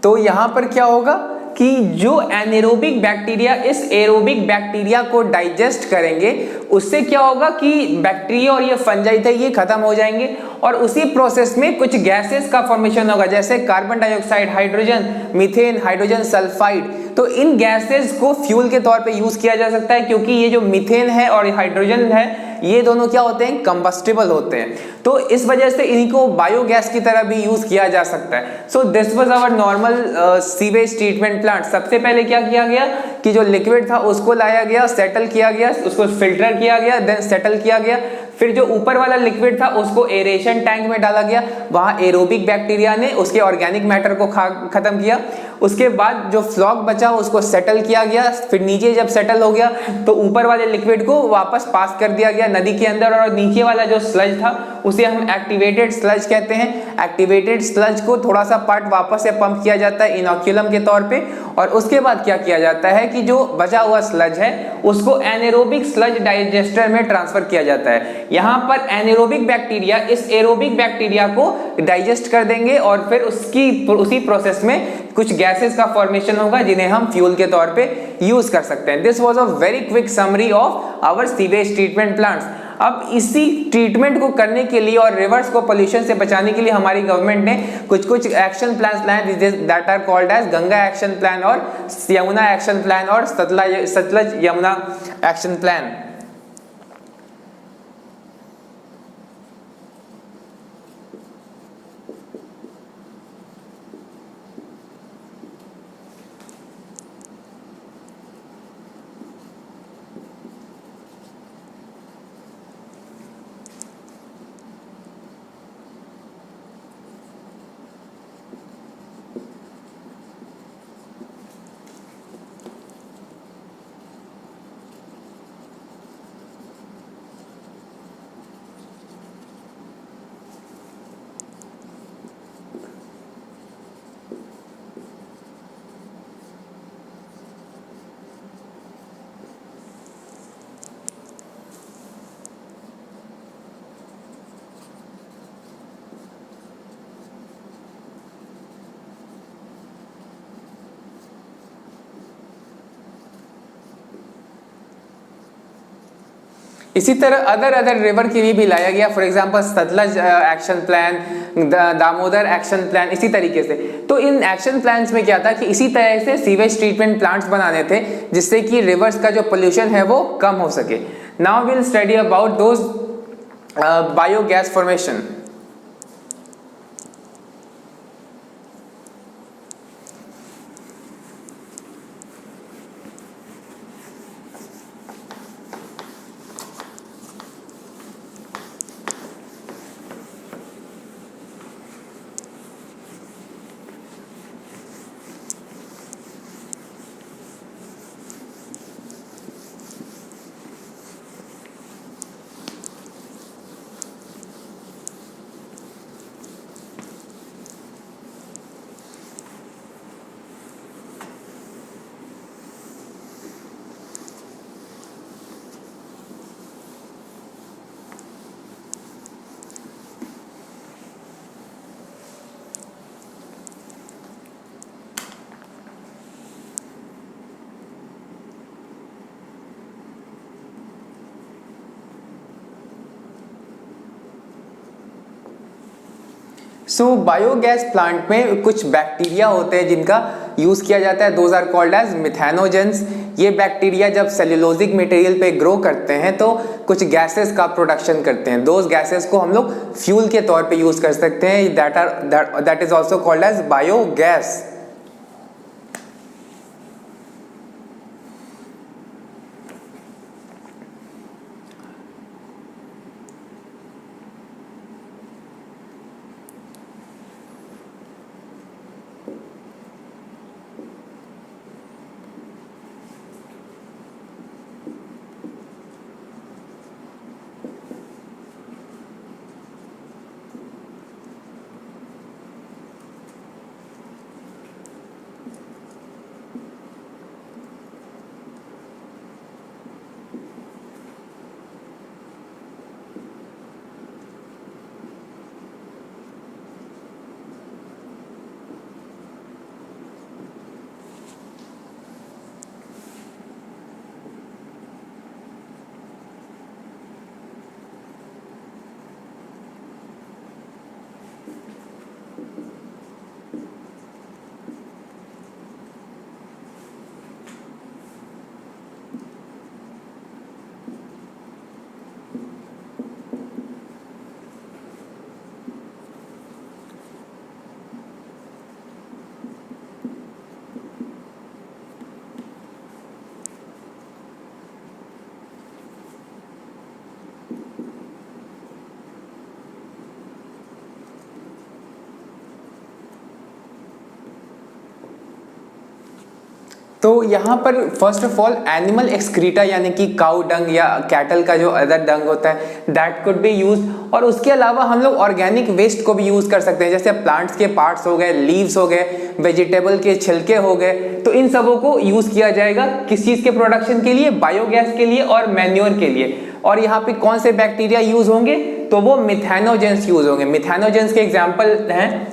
तो यहाँ पर क्या होगा कि जो एनारोबिक बैक्टीरिया इस एरोबिक बैक्टीरिया को डाइजेस्ट करेंगे, उससे क्या होगा कि बैक्टीरिया और ये फंजाई थे ये खत्म हो जाएंगे और उसी प्रोसेस में कुछ गैसेस का फॉर्मेशन होगा, जैसे carbon dioxide, hydrogen, methane, hydrogen sulphide. तो इन गैसेस को फ्यूल के तौर पे यूज किया जा सकता है, क्योंकि ये जो मीथेन है और हाइड्रोजन है ये दोनों क्या होते हैं, कंबस्टिबल होते हैं। तो इस वजह से इनको बायोगैस की तरह भी यूज किया जा सकता है। So this was our normal sewage treatment plant. सबसे पहले क्या किया गया कि जो लिक्विड था उसको लाया गया, सेटल किया गया, उसको फिल्टर किया गया, देन सेटल किया गया, फिर जो ऊपर वाला लिक्विड था उसको एरेशन टैंक में डाला गया, वहां एरोबिक बैक्टीरिया ने उसके ऑर्गेनिक मैटर को खत्म किया। उसके बाद जो फ्लॉक बचा उसको सेटल किया गया, फिर नीचे जब सेटल हो गया तो ऊपर वाले लिक्विड को वापस पास कर दिया गया नदी के अंदर, और नीचे वाला जो स्लज था उसे हम एक्टिवेटेड स्लज कहते हैं। एक्टिवेटेड स्लज को थोड़ा सा पार्ट वापस से पंप किया जाता है इनोक्यूलम के तौर पे, और उसके बाद क्या किया जाता है कि जो बचा हुआ स्लज है उसको एनारोबिक स्लज डाइजेस्टर में ट्रांसफर किया जाता है। यहाँ पर एनारोबिक बैक्टीरिया इस एरोबिक बैक्टीरिया को डाइजेस्ट कर देंगे और फिर उसी प्रोसेस में कुछ गैसेस का फॉर्मेशन होगा जिन्हें हम फ्यूल के तौर पे यूज कर सकते हैं। This was a very quick summary of our sewage treatment plants. अब इसी ट्रीटमेंट को करने के लिए और रिवर्स को पोल्यूशन से बचाने के लिए हमारी गवर्नमेंट ने कुछ एक्शन प्लान्स लाए that are called as Ganga action plan और यमुना एक्शन प्लान और सतलज यमुना एक्शन प्लान। इसी तरह अदर रिवर के लिए भी लाया गया, for example Sutlej action plan, Damodar action plan, इसी तरीके से। तो इन एक्शन प्लान्स में क्या था कि इसी तरह से सीवेज ट्रीटमेंट प्लांट्स बनाने थे जिससे कि रिवर्स का जो पोल्यूशन है वो कम हो सके। Now we will study about those biogas formation. So biogas plant में कुछ बैक्टीरिया होते हैं जिनका यूज किया जाता है, those are called as methanogens. ये बैक्टीरिया जब सेल्यूलोजिक मटेरियल पे ग्रो करते हैं तो कुछ गैसेस का प्रोडक्शन करते हैं। दोज गैसेस को हम लोग फ्यूल के तौर पे यूज कर सकते हैं, that is also called as biogas. तो यहाँ पर first of all animal excreta यानी कि काउ डंग या कैटल का जो अदर डंग होता है दैट कुड बी यूज, और उसके अलावा हम लोग ऑर्गेनिक वेस्ट को भी यूज कर सकते हैं, जैसे प्लांट्स के पार्ट्स हो गए, लीव्स हो गए, वेजिटेबल के छिलके हो गए, तो इन सबों को यूज किया जाएगा किस चीज के प्रोडक्शन के लिए, बायोगैस के लिए और मैन्योर के लिए। और यहाँ पे कौन से बैक्टीरिया यूज होंगे, तो वो मिथेनोजेंस यूज होंगे। मिथेनोजेंस के एग्जाम्पल हैं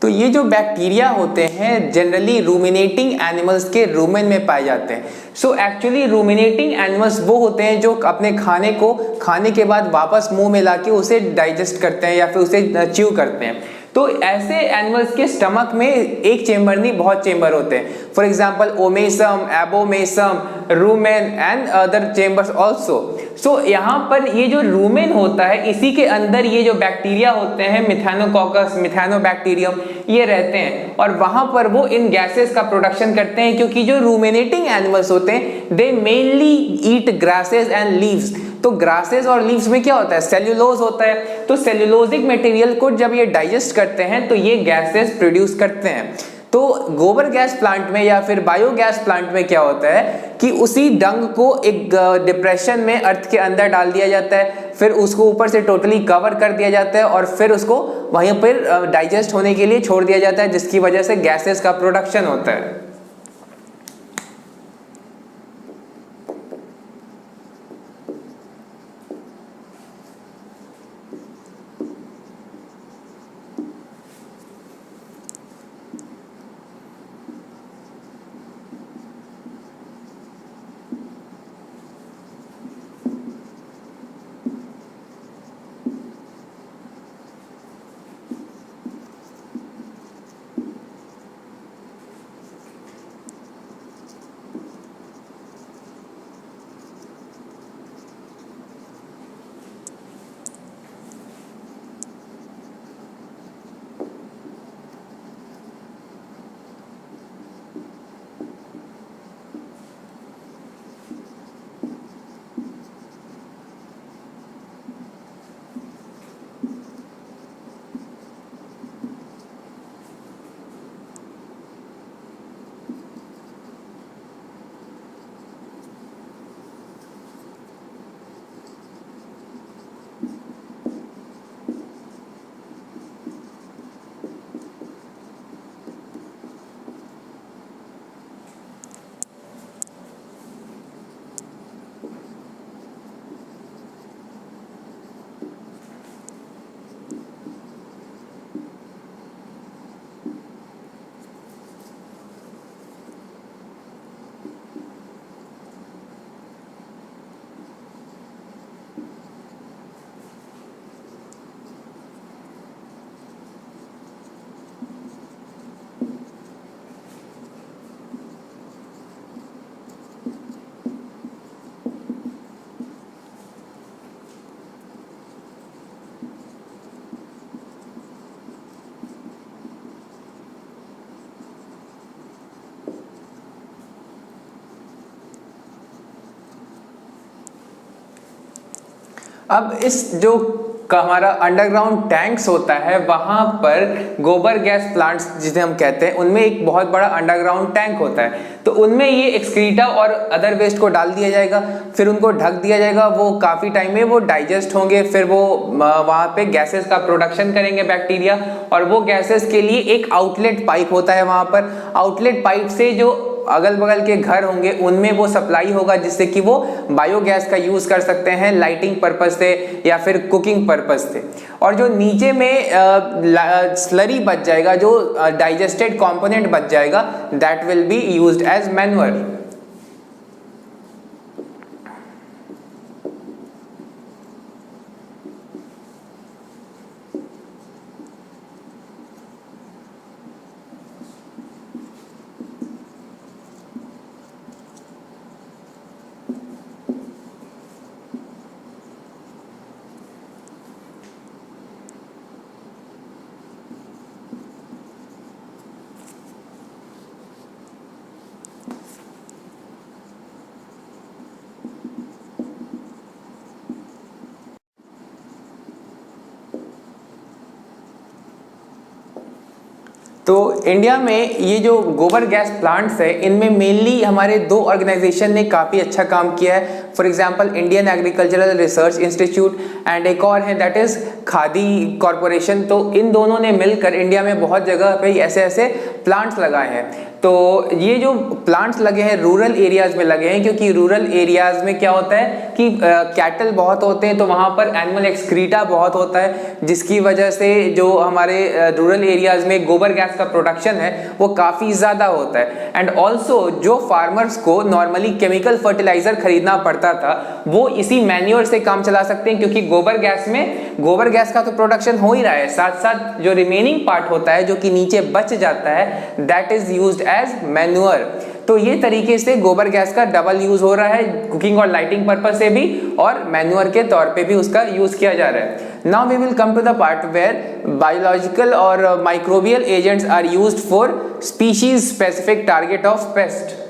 तो ये जो बैक्टीरिया होते हैं जनरली रूमिनेटिंग एनिमल्स के रूमेन में पाए जाते हैं। सो एक्चुअली रूमिनेटिंग एनिमल्स वो होते हैं जो अपने खाने को खाने के बाद वापस मुंह में लाके उसे डाइजेस्ट करते हैं या फिर उसे च्यू करते हैं। तो ऐसे एनिमल्स के स्टमक में एक चेम्बर नहीं बहुत चेम्बर होते हैं। For example omasum, abomasum, rumen and other chambers also. So यहाँ पर ये जो रूमेन होता है इसी के अंदर ये जो बैक्टीरिया होते हैं मिथेनोकॉकस, मिथेनोबैक्टीरियम, ये रहते हैं और वहां पर वो इन गैसेस का प्रोडक्शन करते हैं। क्योंकि जो रूमिनेटिंग एनिमल्स होते हैं दे mainly eat grasses and leaves. तो ग्रासेस और लीव्स में क्या होता है, सेल्यूलोज होता है। तो सेल्यूलोजिक मटेरियल को जब ये डाइजेस्ट करते हैं तो ये गैसेस प्रोड्यूस करते हैं। तो गोबर गैस प्लांट में या फिर बायोगैस प्लांट में क्या होता है कि उसी डंग को एक डिप्रेशन में अर्थ के अंदर डाल दिया जाता है, फिर उसको ऊपर से टोटली कवर कर दिया जाता है और फिर उसको वहीं पर डाइजेस्ट होने के लिए छोड़ दिया जाता है, जिसकी वजह से गैसेस का प्रोडक्शन होता है। अब इस जो हमारा अंडरग्राउंड टैंक्स होता है वहां पर गोबर गैस प्लांट्स जिसे हम कहते हैं, उनमें एक बहुत बड़ा अंडरग्राउंड टैंक होता है। तो उनमें ये एक्सक्रीटा और अदर वेस्ट को डाल दिया जाएगा, फिर उनको ढक दिया जाएगा। वो काफी टाइम में वो डाइजेस्ट होंगे, फिर वो वहां पे गैसेस का प्रोडक्शन करेंगे बैक्टीरिया, और वो गैसेस के लिए एक आउटलेट पाइप होता है वहां पर। आउटलेट पाइप से जो अगल बगल के घर होंगे उनमें वो सप्लाई होगा, जिससे कि वो बायोगैस का यूज कर सकते हैं लाइटिंग पर्पस से या फिर कुकिंग पर्पस से। और जो नीचे में स्लरी बच जाएगा, जो डाइजेस्टेड कंपोनेंट बच जाएगा, that will be used as manure. तो इंडिया में ये जो गोबर गैस प्लांट्स है, इनमें मेनली हमारे दो ऑर्गेनाइजेशन ने काफ़ी अच्छा काम किया है। For example Indian agricultural research institute and एक और है दैट इज खादी कॉरपोरेशन। तो इन दोनों ने मिलकर इंडिया में बहुत जगह पे ऐसे ऐसे प्लांट्स लगाए हैं। तो ये जो प्लांट्स लगे हैं रूरल एरियाज में लगे हैं, क्योंकि रूरल एरियाज में क्या होता है कि कैटल बहुत होते हैं, तो वहां पर एनिमल एक्सक्रीटा बहुत होता है, जिसकी वजह से जो हमारे रूरल एरियाज में गोबर गैस का प्रोडक्शन है वो काफी ज्यादा होता है। एंड ऑल्सो जो फार्मर्स को नॉर्मली केमिकल फर्टिलाइजर खरीदना पड़ता था, वो इसी मैन्योर से काम चला सकते हैं, क्योंकि गोबर गैस का तो प्रोडक्शन हो ही रहा है, साथ साथ जो रिमेनिंग पार्ट होता है जो कि नीचे बच जाता है, that is used as manure. तो ये तरीके से गोबर गैस का डबल यूज हो रहा है, कुकिंग और लाइटिंग पर्पस से भी और मैन्योर के तौर पे भी उसका यूज किया जा रहा है। Now we will come to the part where biological और microbial agents are used for species specific target of pest.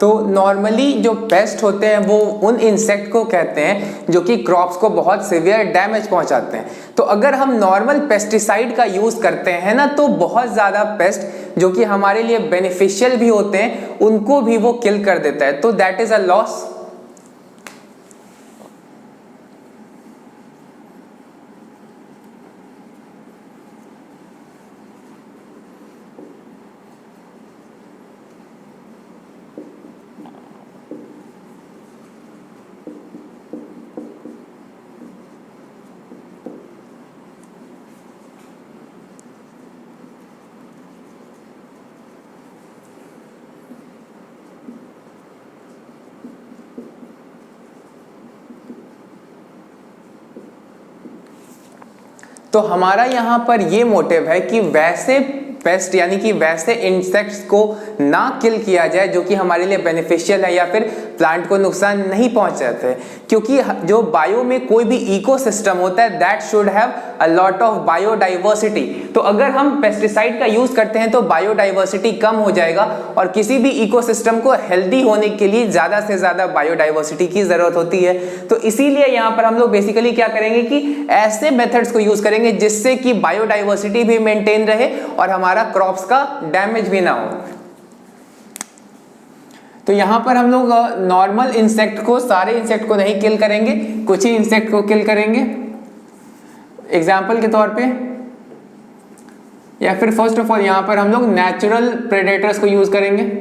तो नॉर्मली जो पेस्ट होते हैं वो उन इंसेक्ट को कहते हैं जो कि क्रॉप्स को बहुत सिवियर डैमेज पहुंचाते हैं। तो अगर हम नॉर्मल पेस्टिसाइड का यूज करते हैं ना, तो बहुत ज़्यादा पेस्ट जो कि हमारे लिए बेनिफिशियल भी होते हैं उनको भी वो किल कर देता है, तो दैट इज अ लॉस। तो हमारा यहाँ पर ये मोटिव है कि वैसे पेस्ट यानी कि वैसे इंसेक्ट्स को ना किल किया जाए जो कि हमारे लिए बेनिफिशियल है या फिर प्लांट को नुकसान नहीं पहुंचाते, क्योंकि जो बायो में कोई भी इकोसिस्टम होता है that should have a lot of biodiversity. तो अगर हम पेस्टिसाइड का यूज करते हैं तो बायोडाइवर्सिटी कम हो जाएगा और किसी भी इकोसिस्टम को हेल्दी होने के लिए ज्यादा से ज्यादा बायोडाइवर्सिटी की जरूरत होती है। तो इसीलिए यहाँ पर हम लोग बेसिकली क्या करेंगे कि ऐसे मेथड्स को यूज करेंगे जिससे कि बायोडाइवर्सिटी भी मेंटेन रहे और हमारा क्रॉप्स का डैमेज भी ना हो। तो यहां पर हम लोग नॉर्मल इंसेक्ट को, सारे इंसेक्ट को नहीं किल करेंगे, कुछ ही इंसेक्ट को किल करेंगे एग्जाम्पल के तौर पे, या फिर फर्स्ट ऑफ ऑल यहां पर हम लोग नेचुरल प्रेडेटर्स को यूज करेंगे।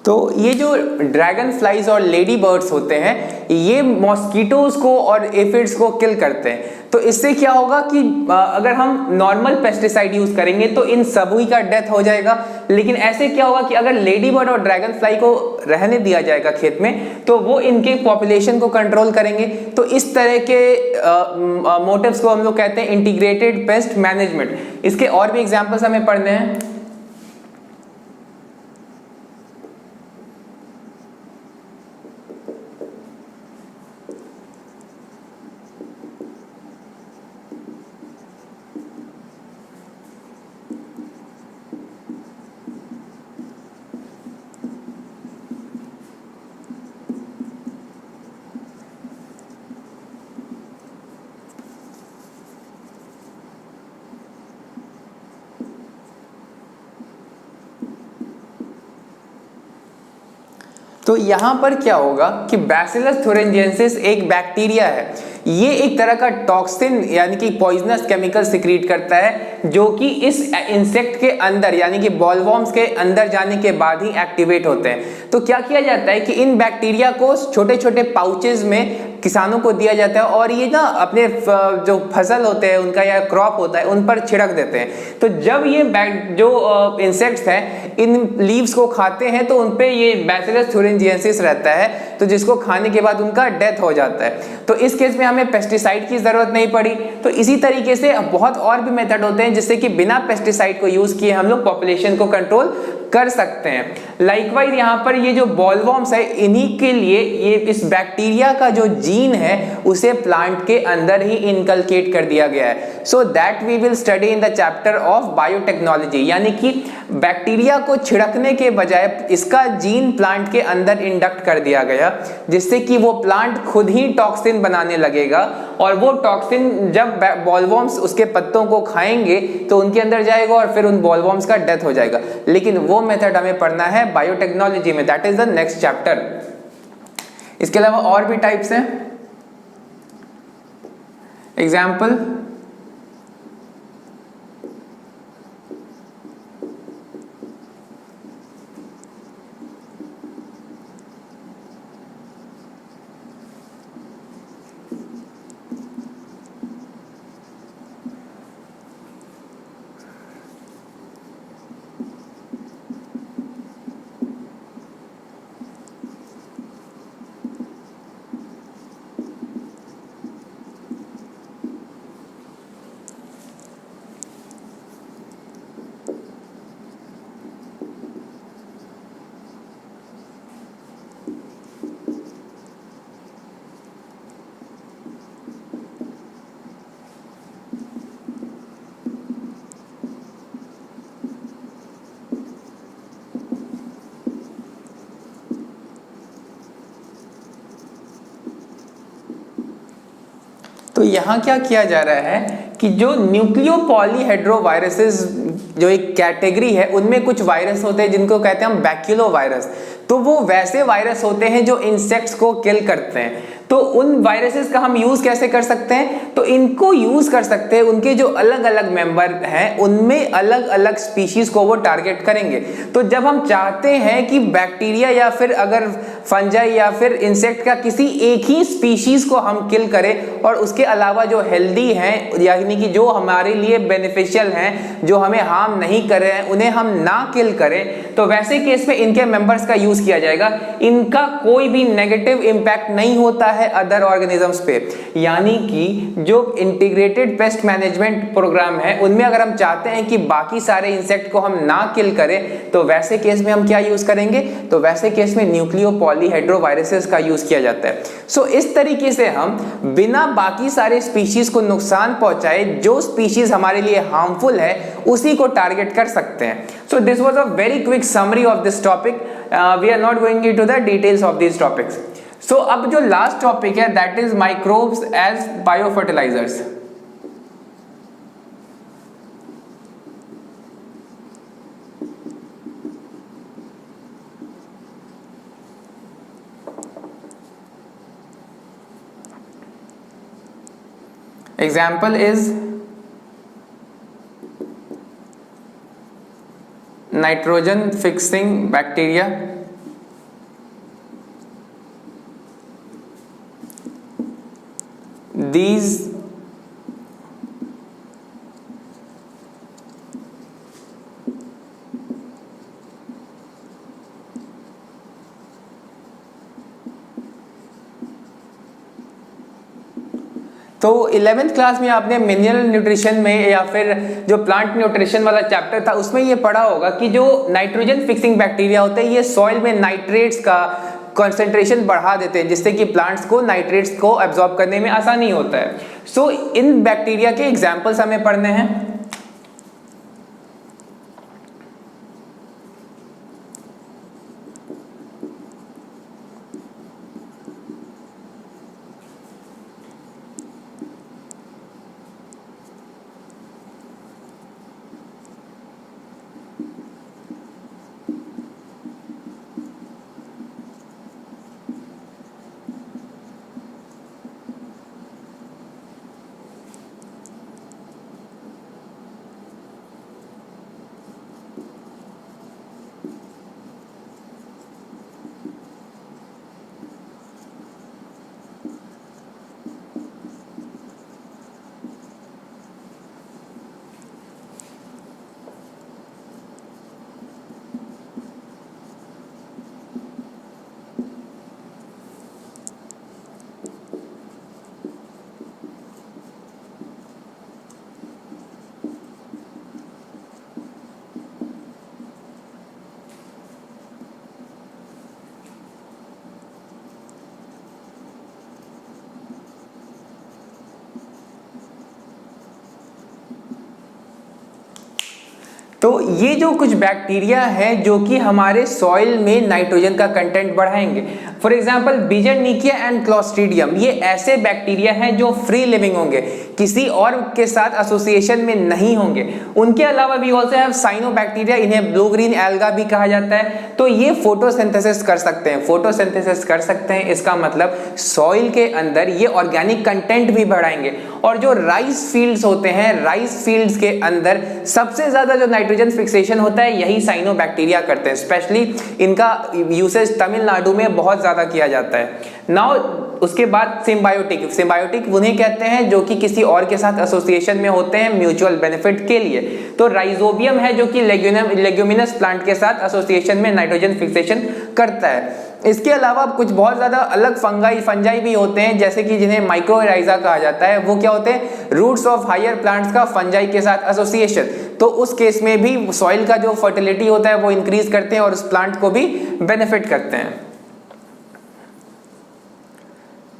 तो ये जो ड्रैगन फ्लाइज और लेडी बर्ड्स होते हैं ये मॉस्किटोज को और एफिड्स को किल करते हैं। तो इससे क्या होगा कि अगर हम नॉर्मल पेस्टिसाइड यूज करेंगे तो इन सभी का डेथ हो जाएगा, लेकिन ऐसे क्या होगा कि अगर लेडी बर्ड और ड्रैगन फ्लाई को रहने दिया जाएगा खेत में तो वो इनके पॉपुलेशन को कंट्रोल करेंगे। तो इस तरह के मोटिव्स को हम लोग कहते हैं इंटीग्रेटेड पेस्ट मैनेजमेंट। इसके और भी एग्जांपल्स हमें पढ़ने हैं। तो यहां पर क्या होगा कि बैसिलस थुरिंजिएंसिस एक बैक्टीरिया है, ये एक तरह का टॉक्सिन यानी कि पॉइजनस केमिकल सिक्रीट करता है जो कि इस इंसेक्ट के अंदर यानी कि बॉलवॉर्म्स के अंदर जाने के बाद ही एक्टिवेट होते हैं। तो क्या किया जाता है कि इन बैक्टीरिया को छोटे छोटे पाउचेज में किसानों को दिया जाता है और ये ना अपने जो फसल होते हैं उनका या क्रॉप होता है उन पर छिड़क देते हैं। तो जब ये जो इंसेक्ट्स हैं इन लीव्स को खाते हैं तो उन पे ये बैसिलस थुरिंजिएंसिस रहता है, तो जिसको खाने के बाद उनका डेथ हो जाता है। तो इस केस में हमें पेस्टिसाइड की जरूरत नहीं पड़ी। तो इसी तरीके से बहुत और भी मेथड होते हैं जिससे कि बिना पेस्टिसाइड को यूज किए हम लोग पॉपुलेशन को कंट्रोल कर सकते हैं। लाइकवाइज यहाँ पर ये जो बॉलवॉर्म्स है इन्हीं के लिए ये इस बैक्टीरिया का जो जीन है उसे प्लांट के अंदर ही इनकलकेट कर दिया गया है। So that we will study in the chapter of biotechnology, यानी कि बैक्टीरिया को छिड़कने के बजाय इसका जीन प्लांट के अंदर इंडक्ट कर दिया गया जिससे कि वो प्लांट खुद ही टॉक्सिन बनाने लगेगा और वो टॉक्सिन जब बॉलवॉर्म्स उसके पत्तों को खाएंगे तो उनके अंदर जाएगा और फिर उन बॉलवॉर्म्स का डेथ हो जाएगा। लेकिन वो मेथड हमें पढ़ना है बायोटेक्नोलॉजी में, that is the next chapter. इसके अलावा और भी टाइप्स हैं। एग्जाम्पल, तो यहाँ क्या किया जा रहा है कि जो न्यूक्लियोपॉलीहेड्रोवायरसेस जो एक कैटेगरी है, उनमें कुछ वायरस होते हैं जिनको कहते हैं हम बैक्यूलो वायरस। तो वो वैसे वायरस होते हैं जो इंसेक्ट्स को किल करते हैं। तो उन वायरसेस का हम यूज कैसे कर सकते हैं? तो इनको यूज कर सकते हैं, उनके जो अलग अलग मेंबर हैं उनमें अलग अलग स्पीशीज को वो टारगेट करेंगे। तो जब हम चाहते हैं कि बैक्टीरिया या फिर अगर फंजाई या फिर इंसेक्ट का किसी एक ही स्पीशीज को हम किल करें और उसके अलावा जो हेल्दी हैं यानी कि जो हमारे लिए बेनिफिशियल हैं, जो हमें हार्म नहीं कर रहे हैं, उन्हें हम ना किल करें, तो वैसे केस में इनके मेंबर्स का यूज किया जाएगा। इनका कोई भी नेगेटिव इंपैक्ट नहीं होता है अदर ऑर्गेनिजम्स पे। यानी कि जो इंटीग्रेटेड पेस्ट मैनेजमेंट प्रोग्राम है उनमें अगर हम चाहते हैं कि बाकी सारे इंसेक्ट को हम ना किल करें, तो वैसे केस में हम क्या यूज करेंगे? तो वैसे केस में न्यूक्लियोपॉलीहेड्रोवायरसेस का यूज किया जाता है। सो इस तरीके से हम बिना बाकी सारे स्पीशीज को नुकसान पहुंचाए जो स्पीशीज हमारे लिए हार्मफुल है उसी को टारगेट कर सकते हैं। So this was a very quick summary of this topic. We are not going into the details of this topics. So अब जो लास्ट टॉपिक है that is microbes as biofertilizers. Example is nitrogen fixing bacteria, these तो 11th class में आपने mineral nutrition में या फिर जो प्लांट न्यूट्रिशन वाला चैप्टर था उसमें ये पढ़ा होगा कि जो नाइट्रोजन फिक्सिंग बैक्टीरिया होते हैं ये सॉइल में नाइट्रेट्स का कंसंट्रेशन बढ़ा देते हैं जिससे कि प्लांट्स को नाइट्रेट्स को एब्जॉर्ब करने में आसानी होता है। सो इन बैक्टीरिया के एग्जाम्पल्स हमें पढ़ने हैं। तो ये जो कुछ बैक्टीरिया है जो कि हमारे सॉइल में नाइट्रोजन का कंटेंट बढ़ाएंगे। फॉर एग्जांपल बीजनिकिया एंड क्लोस्ट्रीडियम, ये ऐसे बैक्टीरिया हैं जो फ्री लिविंग होंगे, किसी और के साथ एसोसिएशन में नहीं होंगे। उनके अलावा भी ऑल्सो हैव साइनोबैक्टीरिया, इन्हें ब्लू ग्रीन एल्गा भी कहा जाता है। तो ये फोटोसिंथेसिस कर सकते हैं, फोटोसिंथेसिस कर सकते हैं, इसका मतलब सॉइल के अंदर ये ऑर्गेनिक कंटेंट भी बढ़ाएंगे। और जो राइस फील्ड्स होते हैं, राइस फील्ड्स के अंदर सबसे ज्यादा जो नाइट्रोजन फिक्सेशन होता है यही साइनोबैक्टीरिया करते हैं। स्पेशली इनका यूसेज तमिलनाडु में बहुत ज्यादा किया जाता है। नाउ उसके बाद सिम्बायोटिक, सिम्बायोटिक उन्हें कहते हैं जो कि किसी और के साथ एसोसिएशन में होते हैं म्यूचुअल बेनिफिट के लिए। तो राइजोबियम है जो कि लेग्यूमिनस प्लांट के साथ एसोसिएशन में नाइट्रोजन फिक्सेशन करता है। इसके अलावा कुछ बहुत ज्यादा अलग फंजाई भी होते हैं जैसे कि जिन्हें माइक्रोराइजा कहा जाता है। वो क्या होते हैं? रूट्स ऑफ हायर प्लांट्स का फंजाई के साथ एसोसिएशन। तो उस केस में भी सॉइल का जो फर्टिलिटी होता है वो इंक्रीज करते हैं और उस प्लांट को भी बेनिफिट करते हैं।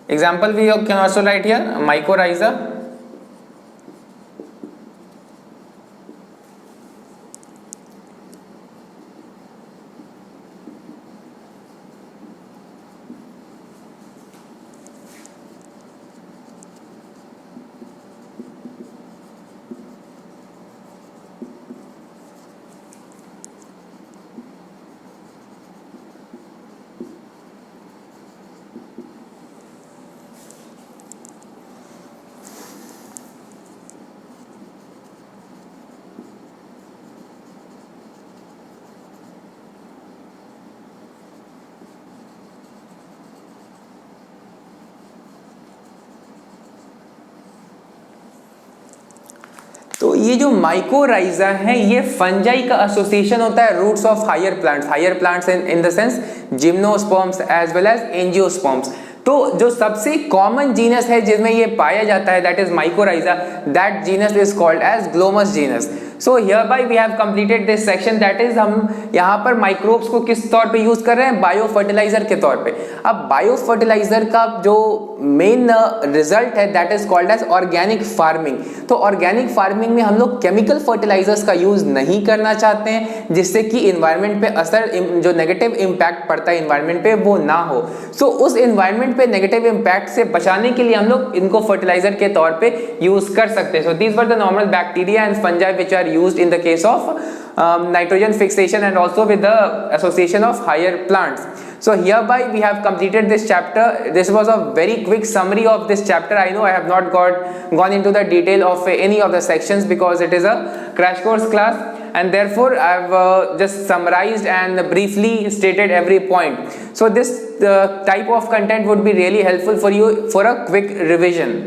Example we can also write here mycorrhiza. तो ये जो माइकोराइजा है ये फंजाई का एसोसिएशन होता है roots of higher plants in the sense gymnosperms as well as angiosperms. तो जो सबसे कॉमन जीनस है जिसमें ये पाया जाता है that is mycorrhiza, that genus is called as Glomus genus. So hereby we have completed this section, that is हम यहाँ पर माइक्रोब्स को किस तौर पे यूज कर रहे हैं, बायो फर्टिलाइजर के तौर पे। अब बायो फर्टिलाइजर का जो मेन रिजल्ट है that is called as organic farming. तो ऑर्गेनिक फार्मिंग में हम लोग केमिकल फर्टिलाइजर्स का यूज नहीं करना चाहते हैं जिससे कि इन्वायरमेंट पे असर, जो नेगेटिव इम्पैक्ट पड़ता है इन्वायरमेंट पे वो ना हो। सो उस इन्वायरमेंट पे नेगेटिव इम्पैक्ट से बचाने के लिए हम लोग इनको फर्टिलाइजर के तौर पे यूज कर सकते हैं। So these were the normal bacteria and fungi which are used in the case of nitrogen fixation and also with the association of higher plants. So hereby we have completed this chapter. This was a very quick summary of this chapter. I know I have not gone into the detail of any of the sections because it is a crash course class, and therefore I have just summarized and briefly stated every point. So this type of content would be really helpful for you for a quick revision.